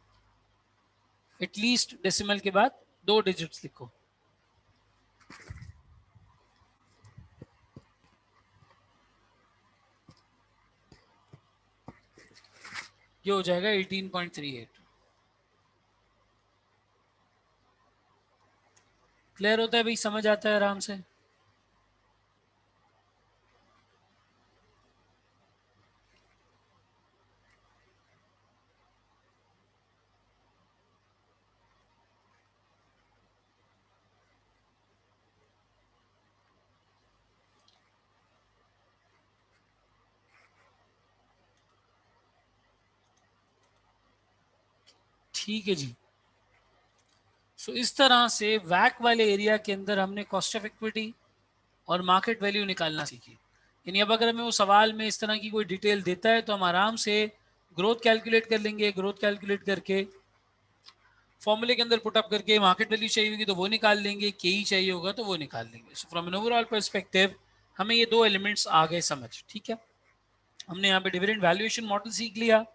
एटलीस्ट डेसिमल के बाद 2 डिजिट्स लिखो। ये हो जाएगा 18.38। क्लियर होता है भाई, समझ आता है आराम से। ठीक है जी। सो इस तरह से वैक वाले एरिया के अंदर हमने कॉस्ट ऑफ इक्विटी और मार्केट वैल्यू निकालना सीखी। यानी अब अगर हमें वो सवाल में इस तरह की कोई डिटेल देता है तो हम आराम से ग्रोथ कैलकुलेट कर लेंगे, ग्रोथ कैलकुलेट करके फॉर्मूले के अंदर पुटअप करके मार्केट वैल्यू चाहिए होगी तो वो निकाल लेंगे, के ही चाहिए होगा तो वो निकाल लेंगे। So from an overall perspective हमें ये 2 एलिमेंट्स आ गए समझ, ठीक है। हमने यहाँ पे डिविडेंड वैल्यूएशन मॉडल सीख लिया,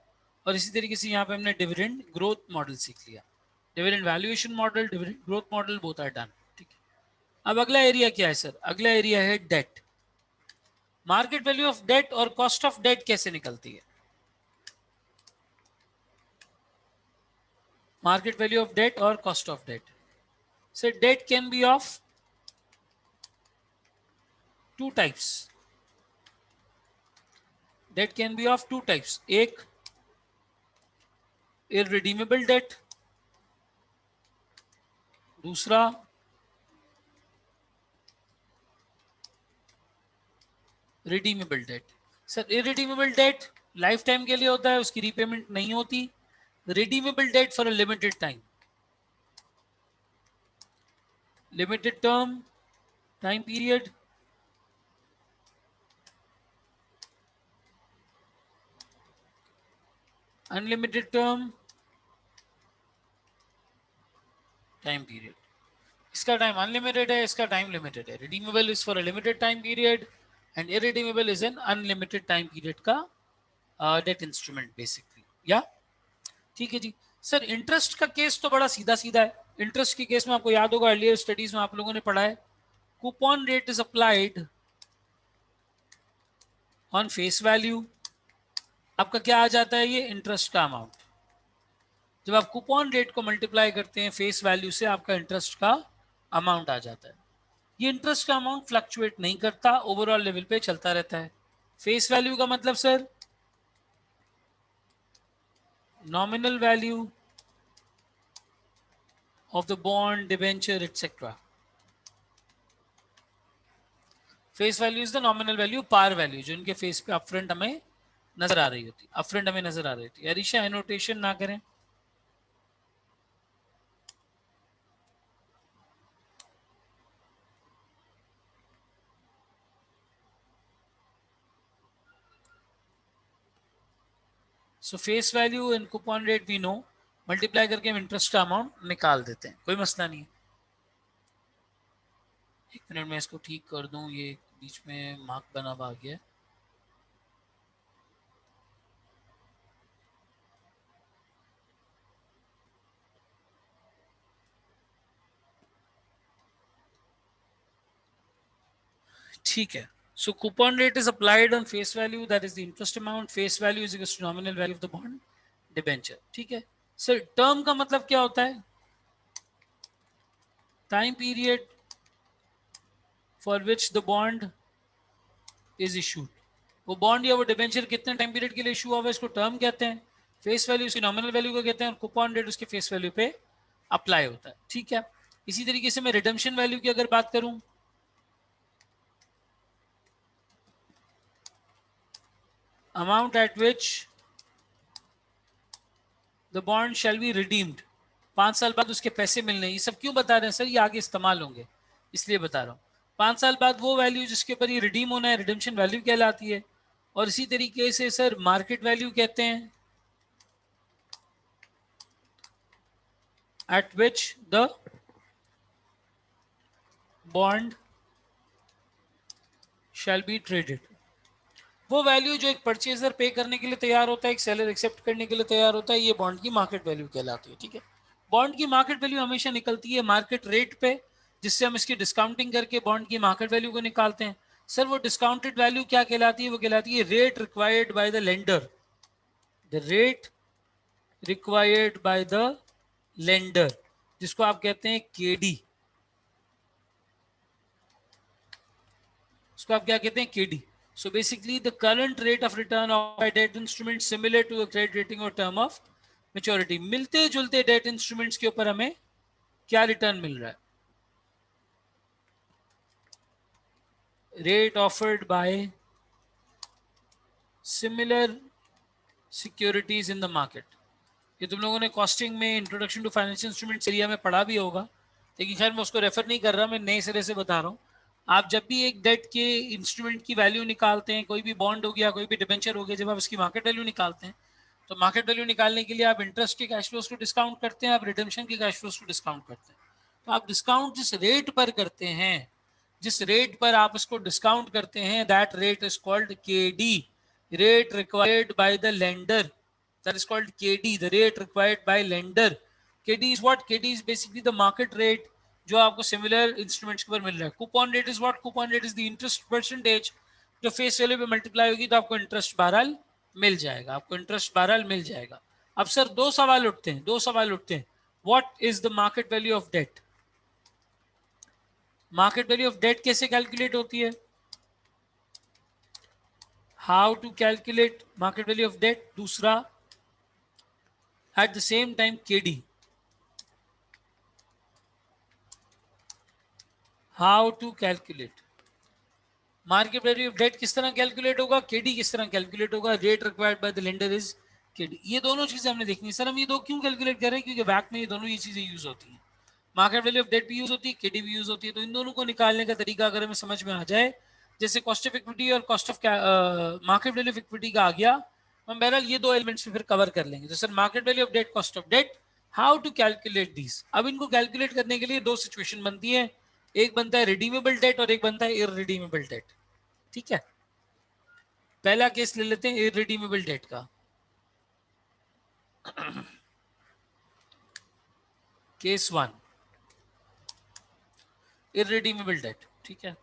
और इसी तरीके से यहाँ पे हमने डिविडेंड ग्रोथ मॉडल सीख लिया। Dividend valuation model, dividend growth model, both are done, ठीक है। अब अगला एरिया क्या है सर, अगला एरिया है debt. Market value of debt और कॉस्ट ऑफ डेट कैसे निकलती है। मार्केट वैल्यू ऑफ डेट और cost of debt, so debt can be of 2 types. Debt can be of 2 types, एक इररिडीमेबल डेट, दूसरा redeemable debt. Sir irredeemable debt life time के लिए होता है, उसकी रीपेमेंट नहीं होती। Redeemable debt for a limited time, limited term, time period, unlimited term, time period. इसका टाइम अनलिमिटेड है, इसका टाइम लिमिटेड है। Redeemable is for a limited time period and irredeemable is an unlimited time period का debt instrument basically, या ठीक है जी। Sir interest का case तो बड़ा सीधा सीधा है। इंटरेस्ट के केस में आपको याद होगा अर्लियर स्टडीज में आप लोगों ने पढ़ा है, coupon rate is applied on face value. आपका क्या आ जाता है, ये इंटरेस्ट का अमाउंट। जब आप कूपन रेट को मल्टीप्लाई करते हैं फेस वैल्यू से, आपका इंटरेस्ट का अमाउंट आ जाता है। ये इंटरेस्ट का अमाउंट फ्लक्चुएट नहीं करता, ओवरऑल लेवल पे चलता रहता है। फेस वैल्यू का मतलब sir nominal value of the bond, debenture etcetera. Face value is the nominal value, par value जो इनके फेस पे अपफ्रंट हमें नजर आ रही होती, अपफ्रंट हमें नजर आ रही होती है। अरीशा एनोटेशन ना करें। So face value and coupon rate we know, multiply करके हम इंटरेस्ट का अमाउंट निकाल देते हैं, कोई मसला नहीं है। एक मिनट में इसको ठीक कर दूं, ये बीच में मार्क बना हुआ आ गया। ठीक है। So coupon rate is applied on face value, that is the interest amount. Face value is equal to nominal value of the bond debenture. ठीक है सर। टर्म का मतलब क्या होता है? Time period for which the bond is issued. वो bond या वो डिबेंचर कितने टाइम पीरियड के लिए इशू हुआ है, इसको टर्म कहते हैं। फेस वैल्यू उसकी नॉमिनल वैल्यू को कहते हैं, और कूपन रेट उसके फेस वैल्यू पे अप्लाई होता है। ठीक है। इसी तरीके से मैं रिडम्पशन वैल्यू की अगर बात करूं, amount at which the bond shall be redeemed, 5 साल बाद उसके पैसे मिलने। ये सब क्यों बता रहे हैं सर? ये आगे इस्तेमाल होंगे इसलिए बता रहा हूँ। 5 साल बाद वो वैल्यू जिसके ऊपर ये रिडीम होना है, रिडम्पशन वैल्यू कहलाती है। और इसी तरीके से सर मार्केट वैल्यू कहते हैं, eight which the bond shall be traded. वो वैल्यू जो एक परचेजर पे करने के लिए तैयार होता है, एक सेलर एक्सेप्ट करने के लिए तैयार होता है, ये बॉन्ड की मार्केट वैल्यू कहलाती है। ठीक है। बॉन्ड की मार्केट वैल्यू हमेशा निकलती है मार्केट रेट पे, जिससे हम इसकी डिस्काउंटिंग करके बॉन्ड की मार्केट वैल्यू को निकालते हैं। सर वो डिस्काउंटेड वैल्यू क्या कहलाती है? वो कहलाती है rate required by the lender, the rate required by the lender, जिसको आप कहते हैं केडी। उसको आप क्या कहते हैं? KD. So basically the current rate of return of a debt instrument similar to a credit rating or term of maturity। मिलते जुलते डेट इंस्ट्रूमेंट्स के ऊपर हमें क्या रिटर्न मिल रहा है? Rate offered by similar securities in the market. ये तुम लोगों ने कॉस्टिंग में introduction to financial instruments area में पढ़ा भी होगा, लेकिन खैर मैं उसको रेफर नहीं कर रहा, मैं नए सिरे से बता रहा हूँ। आप जब भी एक डेट के इंस्ट्रूमेंट की वैल्यू निकालते हैं, कोई भी बॉन्ड हो गया, कोई भी डिबेंचर हो गया, जब आप इसकी मार्केट वैल्यू निकालते हैं, तो मार्केट वैल्यू निकालने के लिए आप इंटरेस्ट के कैश फ्लोज को डिस्काउंट करते हैं, आप रिडेम्पशन के कैश फ्लोज को डिस्काउंट करते हैं। तो आप डिस्काउंट जिस रेट पर करते हैं, जिस रेट पर आप इसको डिस्काउंट करते हैं, that rate is called KD, rate required by the lender. That is called KD, the rate required by lender. KD is what? KD is basically the market rate जो आपको सिमिलर इंस्ट्रूमेंट्स के ऊपर मिल रहा है। Coupon rate is what? Coupon rate is the interest percentage, जो face value पे multiply होगी तो आपको इंटरेस्ट बहरहाल मिल जाएगा, आपको इंटरेस्ट बहरहाल मिल जाएगा। अब सर दो सवाल उठते हैं, दो सवाल उठते हैं। What is the market value of debt? Market value of debt कैसे कैलकुलेट होती है? How to calculate market value of debt? दूसरा, at the same time KD, how to calculate market value of debt? किस तरह calculate होगा? KD किस तरह calculate होगा? Rate required by the lender is KD. ये दोनों चीजें हमने देखनी है। सर हम ये दो क्यों कैलकुलेट कर रहे हैं? क्योंकि बैक में ये दोनों ये चीजें यूज होती हैं, मार्केट वैल्यू ऑफ डेट भी यूज होती है, केडी भी यूज होती है। तो इन दोनों को निकालने का तरीका अगर हमें समझ में आ जाए, जैसे कॉस्ट ऑफ इक्विटी और cost of market value of equity का आ गया, हम बहरहाल ये दो एलिमेंट्स में फिर कवर कर लेंगे। तो sir market value of debt, cost of debt, how to calculate this? अब इनको कैलकुलेट करने के लिए दो सिचुएशन बनती है, एक बनता है रिडीमेबल डेट और एक बनता है इररिडीमेबल डेट। ठीक है। पहला केस ले लेते हैं इररिडीमेबल डेट का। Case 1, irredeemable debt. ठीक है।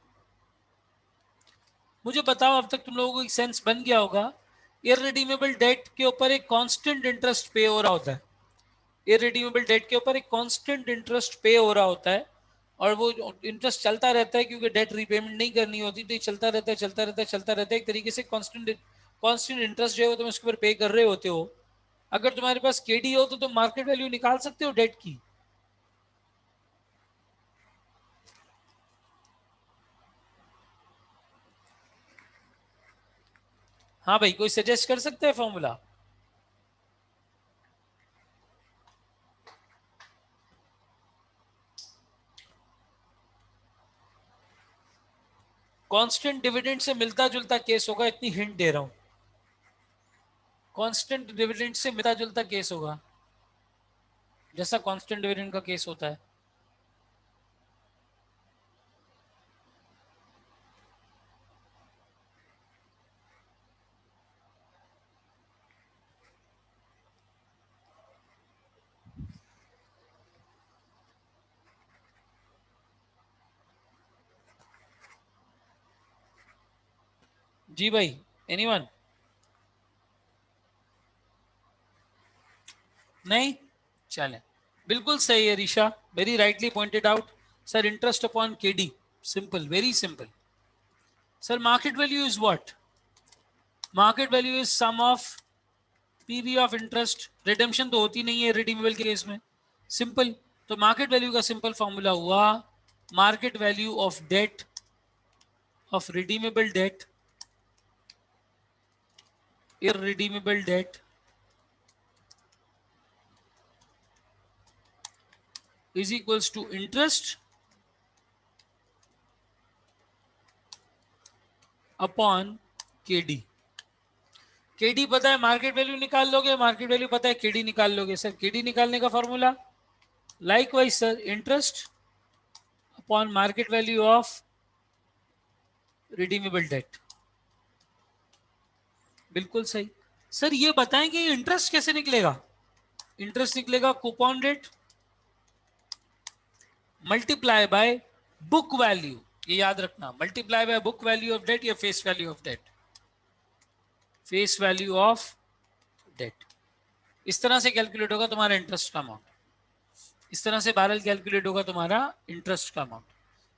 मुझे बताओ, अब तक तुम लोगों को एक सेंस बन गया होगा, इररिडीमेबल डेट के ऊपर एक कांस्टेंट इंटरेस्ट पे हो रहा होता है। इररिडीमेबल डेट के ऊपर एक कांस्टेंट इंटरेस्ट पे हो रहा होता है, और वो इंटरेस्ट चलता रहता है, क्योंकि डेट रीपेमेंट नहीं करनी होती, तो ये चलता रहता है, चलता रहता है, चलता रहता है। एक तरीके से कांस्टेंट इंटरेस्ट जो है तुम उसके ऊपर पे कर रहे होते हो। अगर तुम्हारे पास केडी हो तो तुम मार्केट वैल्यू निकाल सकते हो डेट की। हाँ भाई, कोई सजेस्ट कर सकता है फॉर्मूला? कांस्टेंट डिविडेंड से मिलता जुलता केस होगा, इतनी हिंट दे रहा हूं। कांस्टेंट डिविडेंड से मिलता जुलता केस होगा, जैसा कांस्टेंट डिविडेंड का केस होता है। जी भाई, एनीवन? नहीं, चलें, बिल्कुल सही है Risha, very rightly pointed out. Sir interest upon KD, simple, very simple. Sir market value is what? Market value is sum of PV of interest. Redemption तो होती नहीं है रिडीमेबल के केस में, सिंपल। तो मार्केट वैल्यू का सिंपल फॉर्मूला हुआ market value of debt, of redeemable debt, irredeemable debt is equals to interest upon KD. KD पता है, मार्केट वैल्यू निकाल लोगे, मार्केट वैल्यू पता है, केडी निकाल लोगे। सर केडी निकालने का formula likewise sir interest upon market value of redeemable debt, बिल्कुल सही। सर ये बताएं कि इंटरेस्ट कैसे निकलेगा? इंटरेस्ट निकलेगा coupon rate multiply by book value, ये याद रखना, multiply by book value of debt या face value of debt, face value of debt. इस तरह से कैलकुलेट होगा तुम्हारा इंटरेस्ट का अमाउंट, इस तरह से बहरहाल कैलकुलेट होगा तुम्हारा इंटरेस्ट का amount.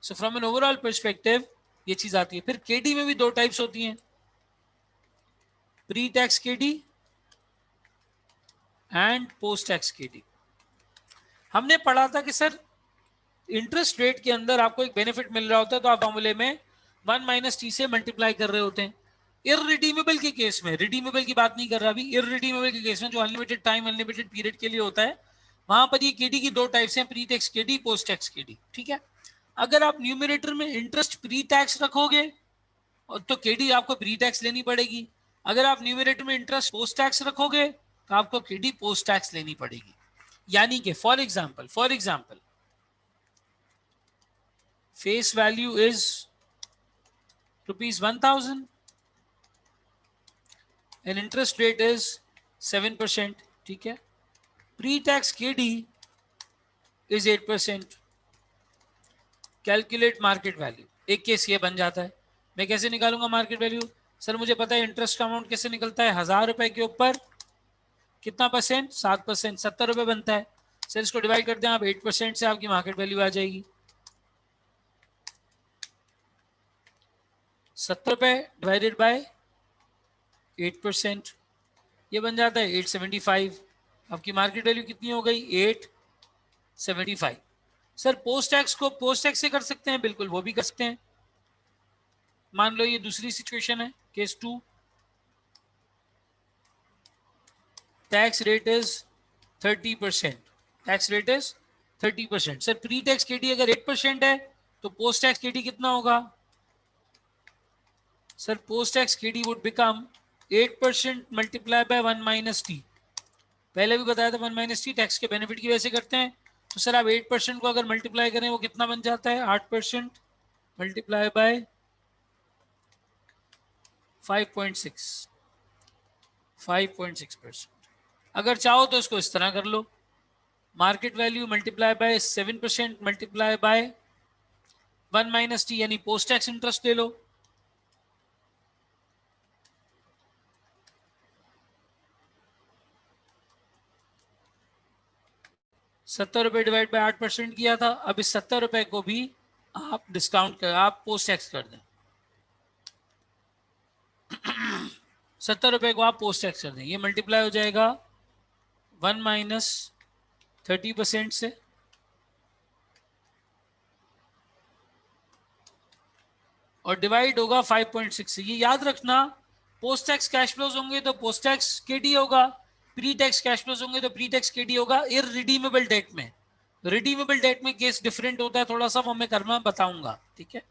So from an overall perspective ये चीज आती है। फिर केडी में भी दो टाइप्स होती हैं, pre tax KD and post tax KD. हमने पढ़ा था कि सर इंटरेस्ट रेट के अंदर आपको एक बेनिफिट मिल रहा होता है, तो आप फॉर्मूले में 1 माइनस टी से मल्टीप्लाई कर रहे होते हैं। इररिडीमेबल के केस में, रिडीमेबल की बात नहीं कर रहा अभी, इररिडीमेबल के केस में जो अनलिमिटेड टाइम अनलिमिटेड पीरियड के लिए होता है, वहां पर ये केडी की दो टाइप्स हैं, pre tax KD, post tax KD. ठीक है, अगर आप न्यूमरेटर में इंटरेस्ट प्री टैक्स रखोगे तो केडी आपको प्री टैक्स लेनी पड़ेगी, अगर आप न्यूमरेटर में इंटरेस्ट पोस्ट टैक्स रखोगे तो आपको केडी पोस्ट टैक्स लेनी पड़ेगी। यानी कि for example face value is rupees 1000 and interest rate is 7%। ठीक है, pre tax KD is 8%। Calculate market value, एक केस ये बन जाता है। मैं कैसे निकालूंगा मार्केट वैल्यू? सर मुझे पता है इंटरेस्ट का अमाउंट कैसे निकलता है, 1000 रुपए के ऊपर कितना परसेंट, 7%, 70 रुपए बनता है। सर इसको डिवाइड करते हैं आप 8% से, आपकी मार्केट वैल्यू आ जाएगी 70 रुपए डिवाइडेड बाय 8%, ये बन जाता है 875। आपकी मार्केट वैल्यू कितनी हो गई, 875। सर पोस्ट टैक्स को पोस्ट टैक्स से कर सकते हैं, बिल्कुल वो भी कर सकते हैं। मान लो ये दूसरी सिचुएशन है, case 2, tax rate is 30%, tax rate is 30%। Sir pre tax KD अगर 8% है तो पोस्ट टैक्स केडी कितना होगा? Sir post tax KD would become 8% multiply by 1 minus T. पहले भी बताया था 1 माइनस टी टैक्स के बेनिफिट की वजह से करते हैं। तो सर आप 8% को अगर मल्टीप्लाई करें वो कितना बन जाता है, 8% मल्टीप्लाई बाय 5.6, 5.6%। अगर चाहो तो इसको इस तरह कर लो, market value multiply by 7% multiply by 1 minus t, यानी पोस्ट टैक्स इंटरेस्ट ले लो। ₹70 डिवाइड बाय 8% किया था, अब इस ₹70 को भी आप डिस्काउंट कर, आप पोस्ट टैक्स कर दें। ₹70 को आप पोस्ट टैक्स कर दें, ये मल्टीप्लाई हो जाएगा 1 माइनस 30% से, और डिवाइड होगा 5.6 से। ये याद रखना, पोस्ट टैक्स कैश फ्लोज होंगे तो पोस्ट टैक्स केडी होगा, प्री टैक्स कैश फ्लोज होंगे तो प्री टैक्स केडी होगा। इररिडीमेबल डेट में, रिडीमेबल डेट में केस डिफरेंट होता है थोड़ा सा, वो मैं करना बताऊंगा। ठीक है,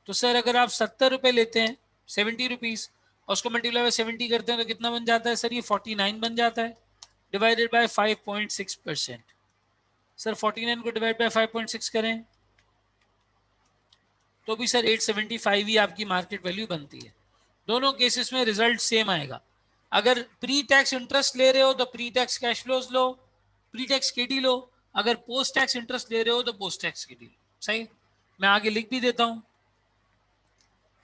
तो सर अगर आप ₹70 लेते हैं, 70 रुपीज, और उसको मल्टीप्लाई बाय 70 करते हैं तो कितना बन जाता है सर? ये 49 बन जाता है, डिवाइडेड बाय 5.6%। सर 49 को डिवाइड बाय 5.6 करें तो भी सर 875 ही आपकी मार्केट वैल्यू बनती है। दोनों केसेस में रिजल्ट सेम आएगा। अगर प्री टैक्स इंटरेस्ट ले रहे हो तो प्री टैक्स कैश फ्लोज लो, प्री टैक्स केडी लो। अगर पोस्ट टैक्स इंटरेस्ट ले रहे हो तो पोस्ट टैक्स केडी लो। सही, मैं आगे लिख भी देता हूं।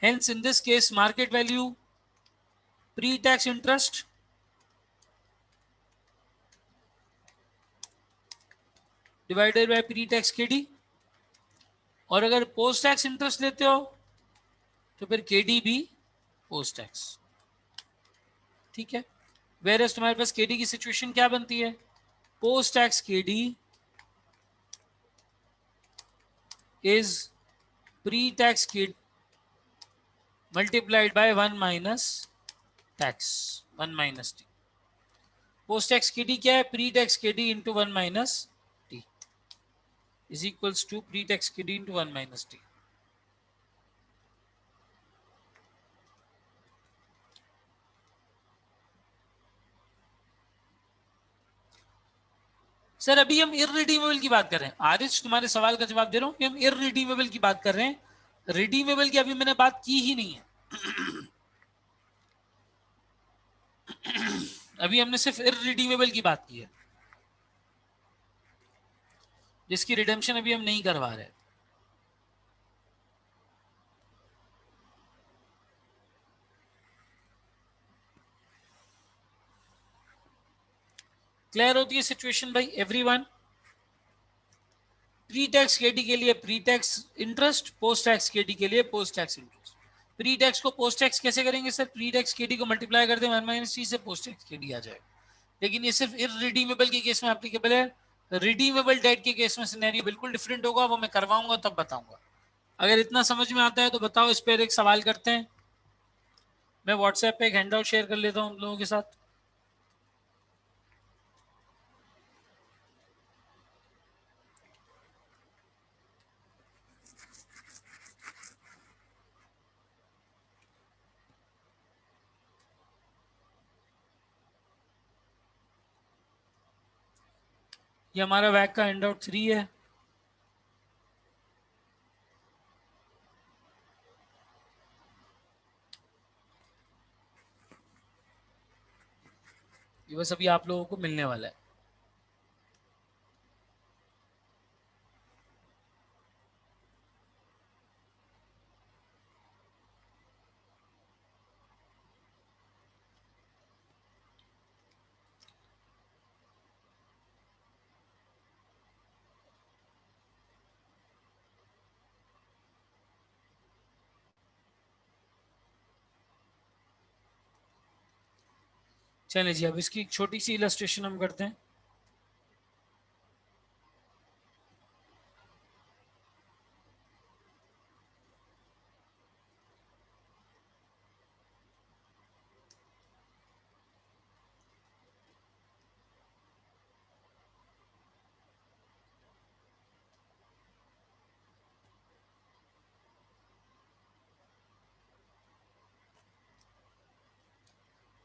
Hence in this case market value pre tax interest divided by pre tax KD, और अगर पोस्ट टैक्स इंटरेस्ट लेते हो तो फिर केडी भी पोस्ट टैक्स। ठीक है, वेयर एज तुम्हारे पास केडी की सिचुएशन क्या बनती है? Post tax KD is pre tax KD multiplied by 1 minus tax, 1 minus t। Post tax KD क्या है? Pre tax KD into 1 minus T is equals to pre tax KD into 1 minus T. Sir अभी हम irredeemable की बात कर रहे हैं। आरिश तुम्हारे सवाल का जवाब दे रहा हूं कि हम इररिडीमेबल की बात कर रहे हैं। रिडीमेबल की अभी मैंने बात की ही नहीं है। अभी हमने सिर्फ इररिडीमेबल की बात की है, जिसकी रिडेम्पशन अभी हम नहीं करवा रहे। क्लियर होती है सिचुएशन भाई एवरीवन? प्री टैक्स केडी के लिए pre tax interest, post tax KD के लिए post tax interest. Pre tax को पोस्ट टैक्स कैसे करेंगे सर? प्री टैक्स केडी को मल्टीप्लाई करते हैं 1 माइनस टी से, पोस्ट टैक्स केडी आ जाएगा। लेकिन ये सिर्फ इररिडीमेबल के केस में एप्लीकेबल है। रिडीमेबल डेट के केस में सिनेरियो बिल्कुल डिफरेंट होगा, वो मैं करवाऊंगा तब बताऊंगा। अगर इतना समझ में आता है तो बताओ, इस पर एक सवाल करते हैं। मैं व्हाट्सएप पे एक हैंडआउट शेयर कर लेता हूँ हम लोगों के साथ। ये हमारा वैक का हैंडआउट 3 है। ये बस अभी आप लोगों को मिलने वाला है। चलिए जी, अब इसकी एक छोटी सी इलस्ट्रेशन हम करते हैं।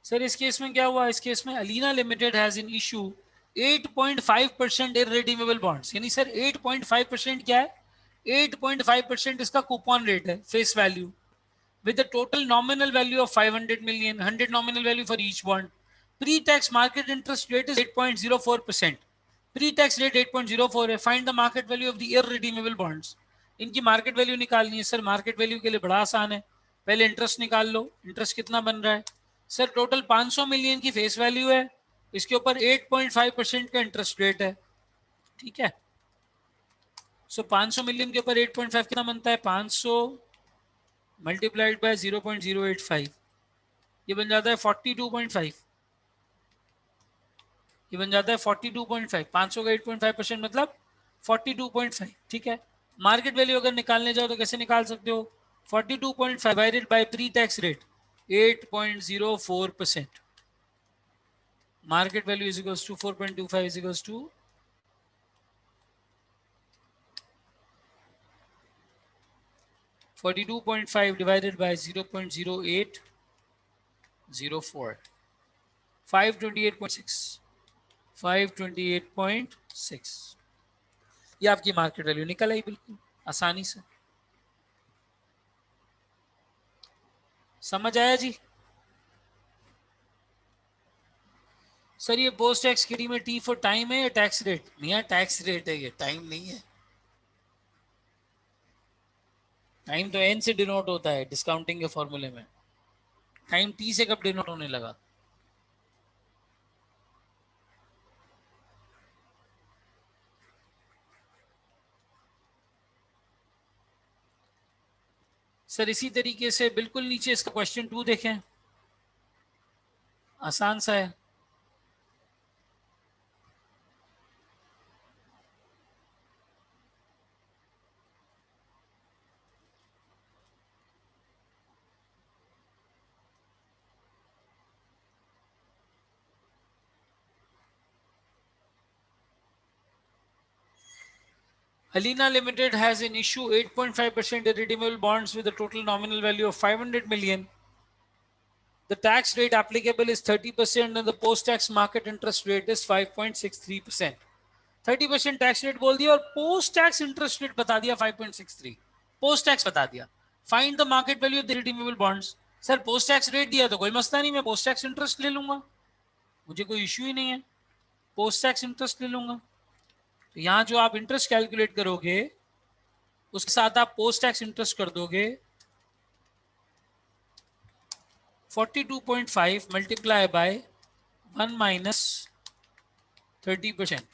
सर इस केस में क्या हुआ? इस केस में Alina limited has in issue 8.5% irredeemable bonds. यानी सर 8.5% क्या है? 8.5% इसका कूपन रेट है, face value, with a total nominal value of 500 million, 100 nominal value for each bond. Pre-tax market interest rate is 8.04%. Pre-tax rate 8.04 है। Find the market value of the irredeemable bonds. इनकी market value निकालनी है sir. Market value के लिए बड़ा आसान है, पहले इंटरेस्ट निकाल लो। इंटरेस्ट कितना बन रहा है सर? टोटल 500 मिलियन की फेस वैल्यू है, इसके ऊपर 8.5% का इंटरेस्ट रेट है। ठीक है, सो 500 मिलियन के ऊपर 8.5 कितना बनता है? 500 मल्टीप्लाइड बाय 0.085, ये बन जाता है 42.5। ये बन जाता है 42.5। 500 का 8.5% मतलब 42.5। ठीक है, मार्केट वैल्यू अगर निकालने जाओ तो कैसे निकाल सकते हो? 42.5 divided by pre tax rate 8.04%। Market value is equals to 4.25 is equals to 42.5 divided by 0.08 04 528.6 528.6 ये आपकी मार्केट वैल्यू निकल आई बिल्कुल आसानी से। समझ आया जी? सर ये पोस्ट टैक्स किडी में टी फॉर टाइम है या टैक्स रेट? नहीं है, टैक्स रेट है, ये टाइम नहीं है। टाइम तो एन से डिनोट होता है डिस्काउंटिंग के फॉर्मूले में, टाइम टी से कब डिनोट होने लगा? सर इसी तरीके से बिल्कुल नीचे इसका क्वेश्चन 2 देखें, आसान सा है। Alina Limited has in issue 8.5% irredeemable bonds with a total nominal value of 500 million. The tax rate applicable is 30% and the post-tax market interest rate is 5.63%. 30% tax rate बोल दिया और पोस्ट टैक्स इंटरेस्ट रेट बता दिया 5.63, post tax बता दिया। Find the market value of the redeemable bonds. Sir post tax rate दिया तो कोई मसला नहीं, मैं पोस्ट टैक्स इंटरेस्ट ले लूंगा, मुझे कोई इश्यू ही नहीं है, पोस्ट टैक्स इंटरेस्ट ले लूंगा। तो यहाँ जो आप इंटरेस्ट कैलकुलेट करोगे उसके साथ आप पोस्ट टैक्स इंटरेस्ट कर दोगे 42.5 मल्टीप्लाई बाय 1 माइनस 30%।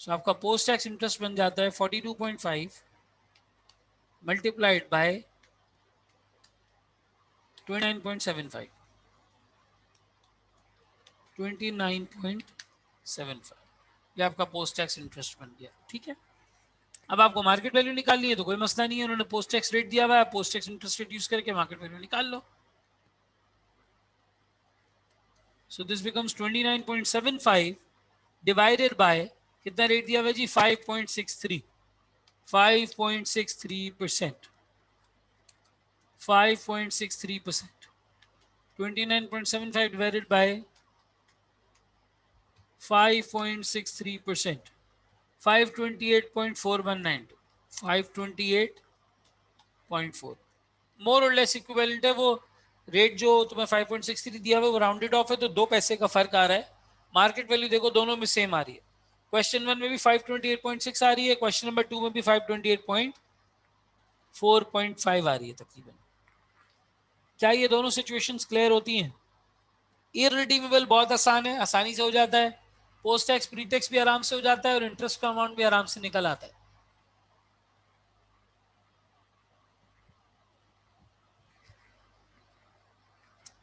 सो आपका पोस्ट टैक्स इंटरेस्ट बन जाता है 42.5 मल्टीप्लाइड बाय 29.75 29.75 ये आपका पोस्ट टैक्स इंटरेस्ट बन गया। ठीक है, अब आपको मार्केट वैल्यू निकालनी है तो कोई मसला नहीं है, उन्होंने पोस्ट टैक्स रेट दिया हुआ है, post tax interest rate use करके मार्केट वैल्यू निकाल लो। So this becomes 29.75 divided by कितना रेट दिया हुआ है जी? 5.63 5.63% 5.63%। 29.75 divided by 5.63%, 528.419 528.4 मोर और लेस इक्विवेलेंट है। वो रेट जो तुम्हें 5.63 दिया हुआ है वो राउंडेड ऑफ है तो 2 पैसे का फर्क आ रहा है। मार्केट वैल्यू देखो दोनों में सेम आ रही है, क्वेश्चन 1 में भी 528.6 आ रही है, क्वेश्चन नंबर 2 में भी 528.4.5 आ रही है तकरीबन। क्या ये दोनों सिचुएशंस क्लियर होती हैं? इररिडीमेबल बहुत आसान है, आसानी से हो जाता है, पोस्ट टैक्स प्री टैक्स भी आराम से हो जाता है और इंटरेस्ट का अमाउंट भी आराम से निकल आता है।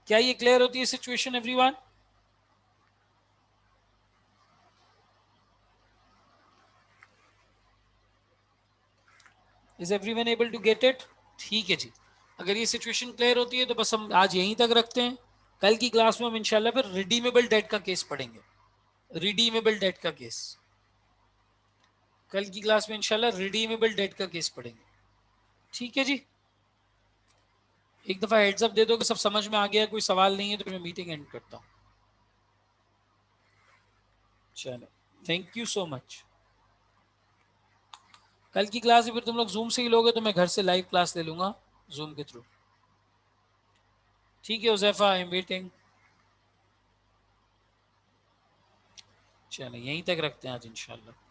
क्या ये क्लियर होती है situation everyone? Is everyone able to get it? ठीक है जी, अगर ये सिचुएशन क्लियर होती है तो बस हम आज यहीं तक रखते हैं। कल की क्लास में हम इंशाल्लाह फिर रिडीमेबल डेट का केस पढ़ेंगे, रिडीमेबल डेट का केस। कल की क्लास में इंशाल्लाह रिडीमेबल डेट का केस पढ़ेंगे। ठीक है जी, एक दफा हेड्स अप दे दो कि सब समझ में आ गया, कोई सवाल नहीं है तो मैं मीटिंग एंड करता हूँ। चलो, थैंक यू सो मच। कल की क्लास फिर तुम लोग जूम से ही लोगे तो मैं घर से लाइव क्लास ले लूंगा जूम के थ्रू। ठीक है उज़ैफा, आई एम वेटिंग। चलो यहीं तक रखते हैं आज इंशाल्लाह।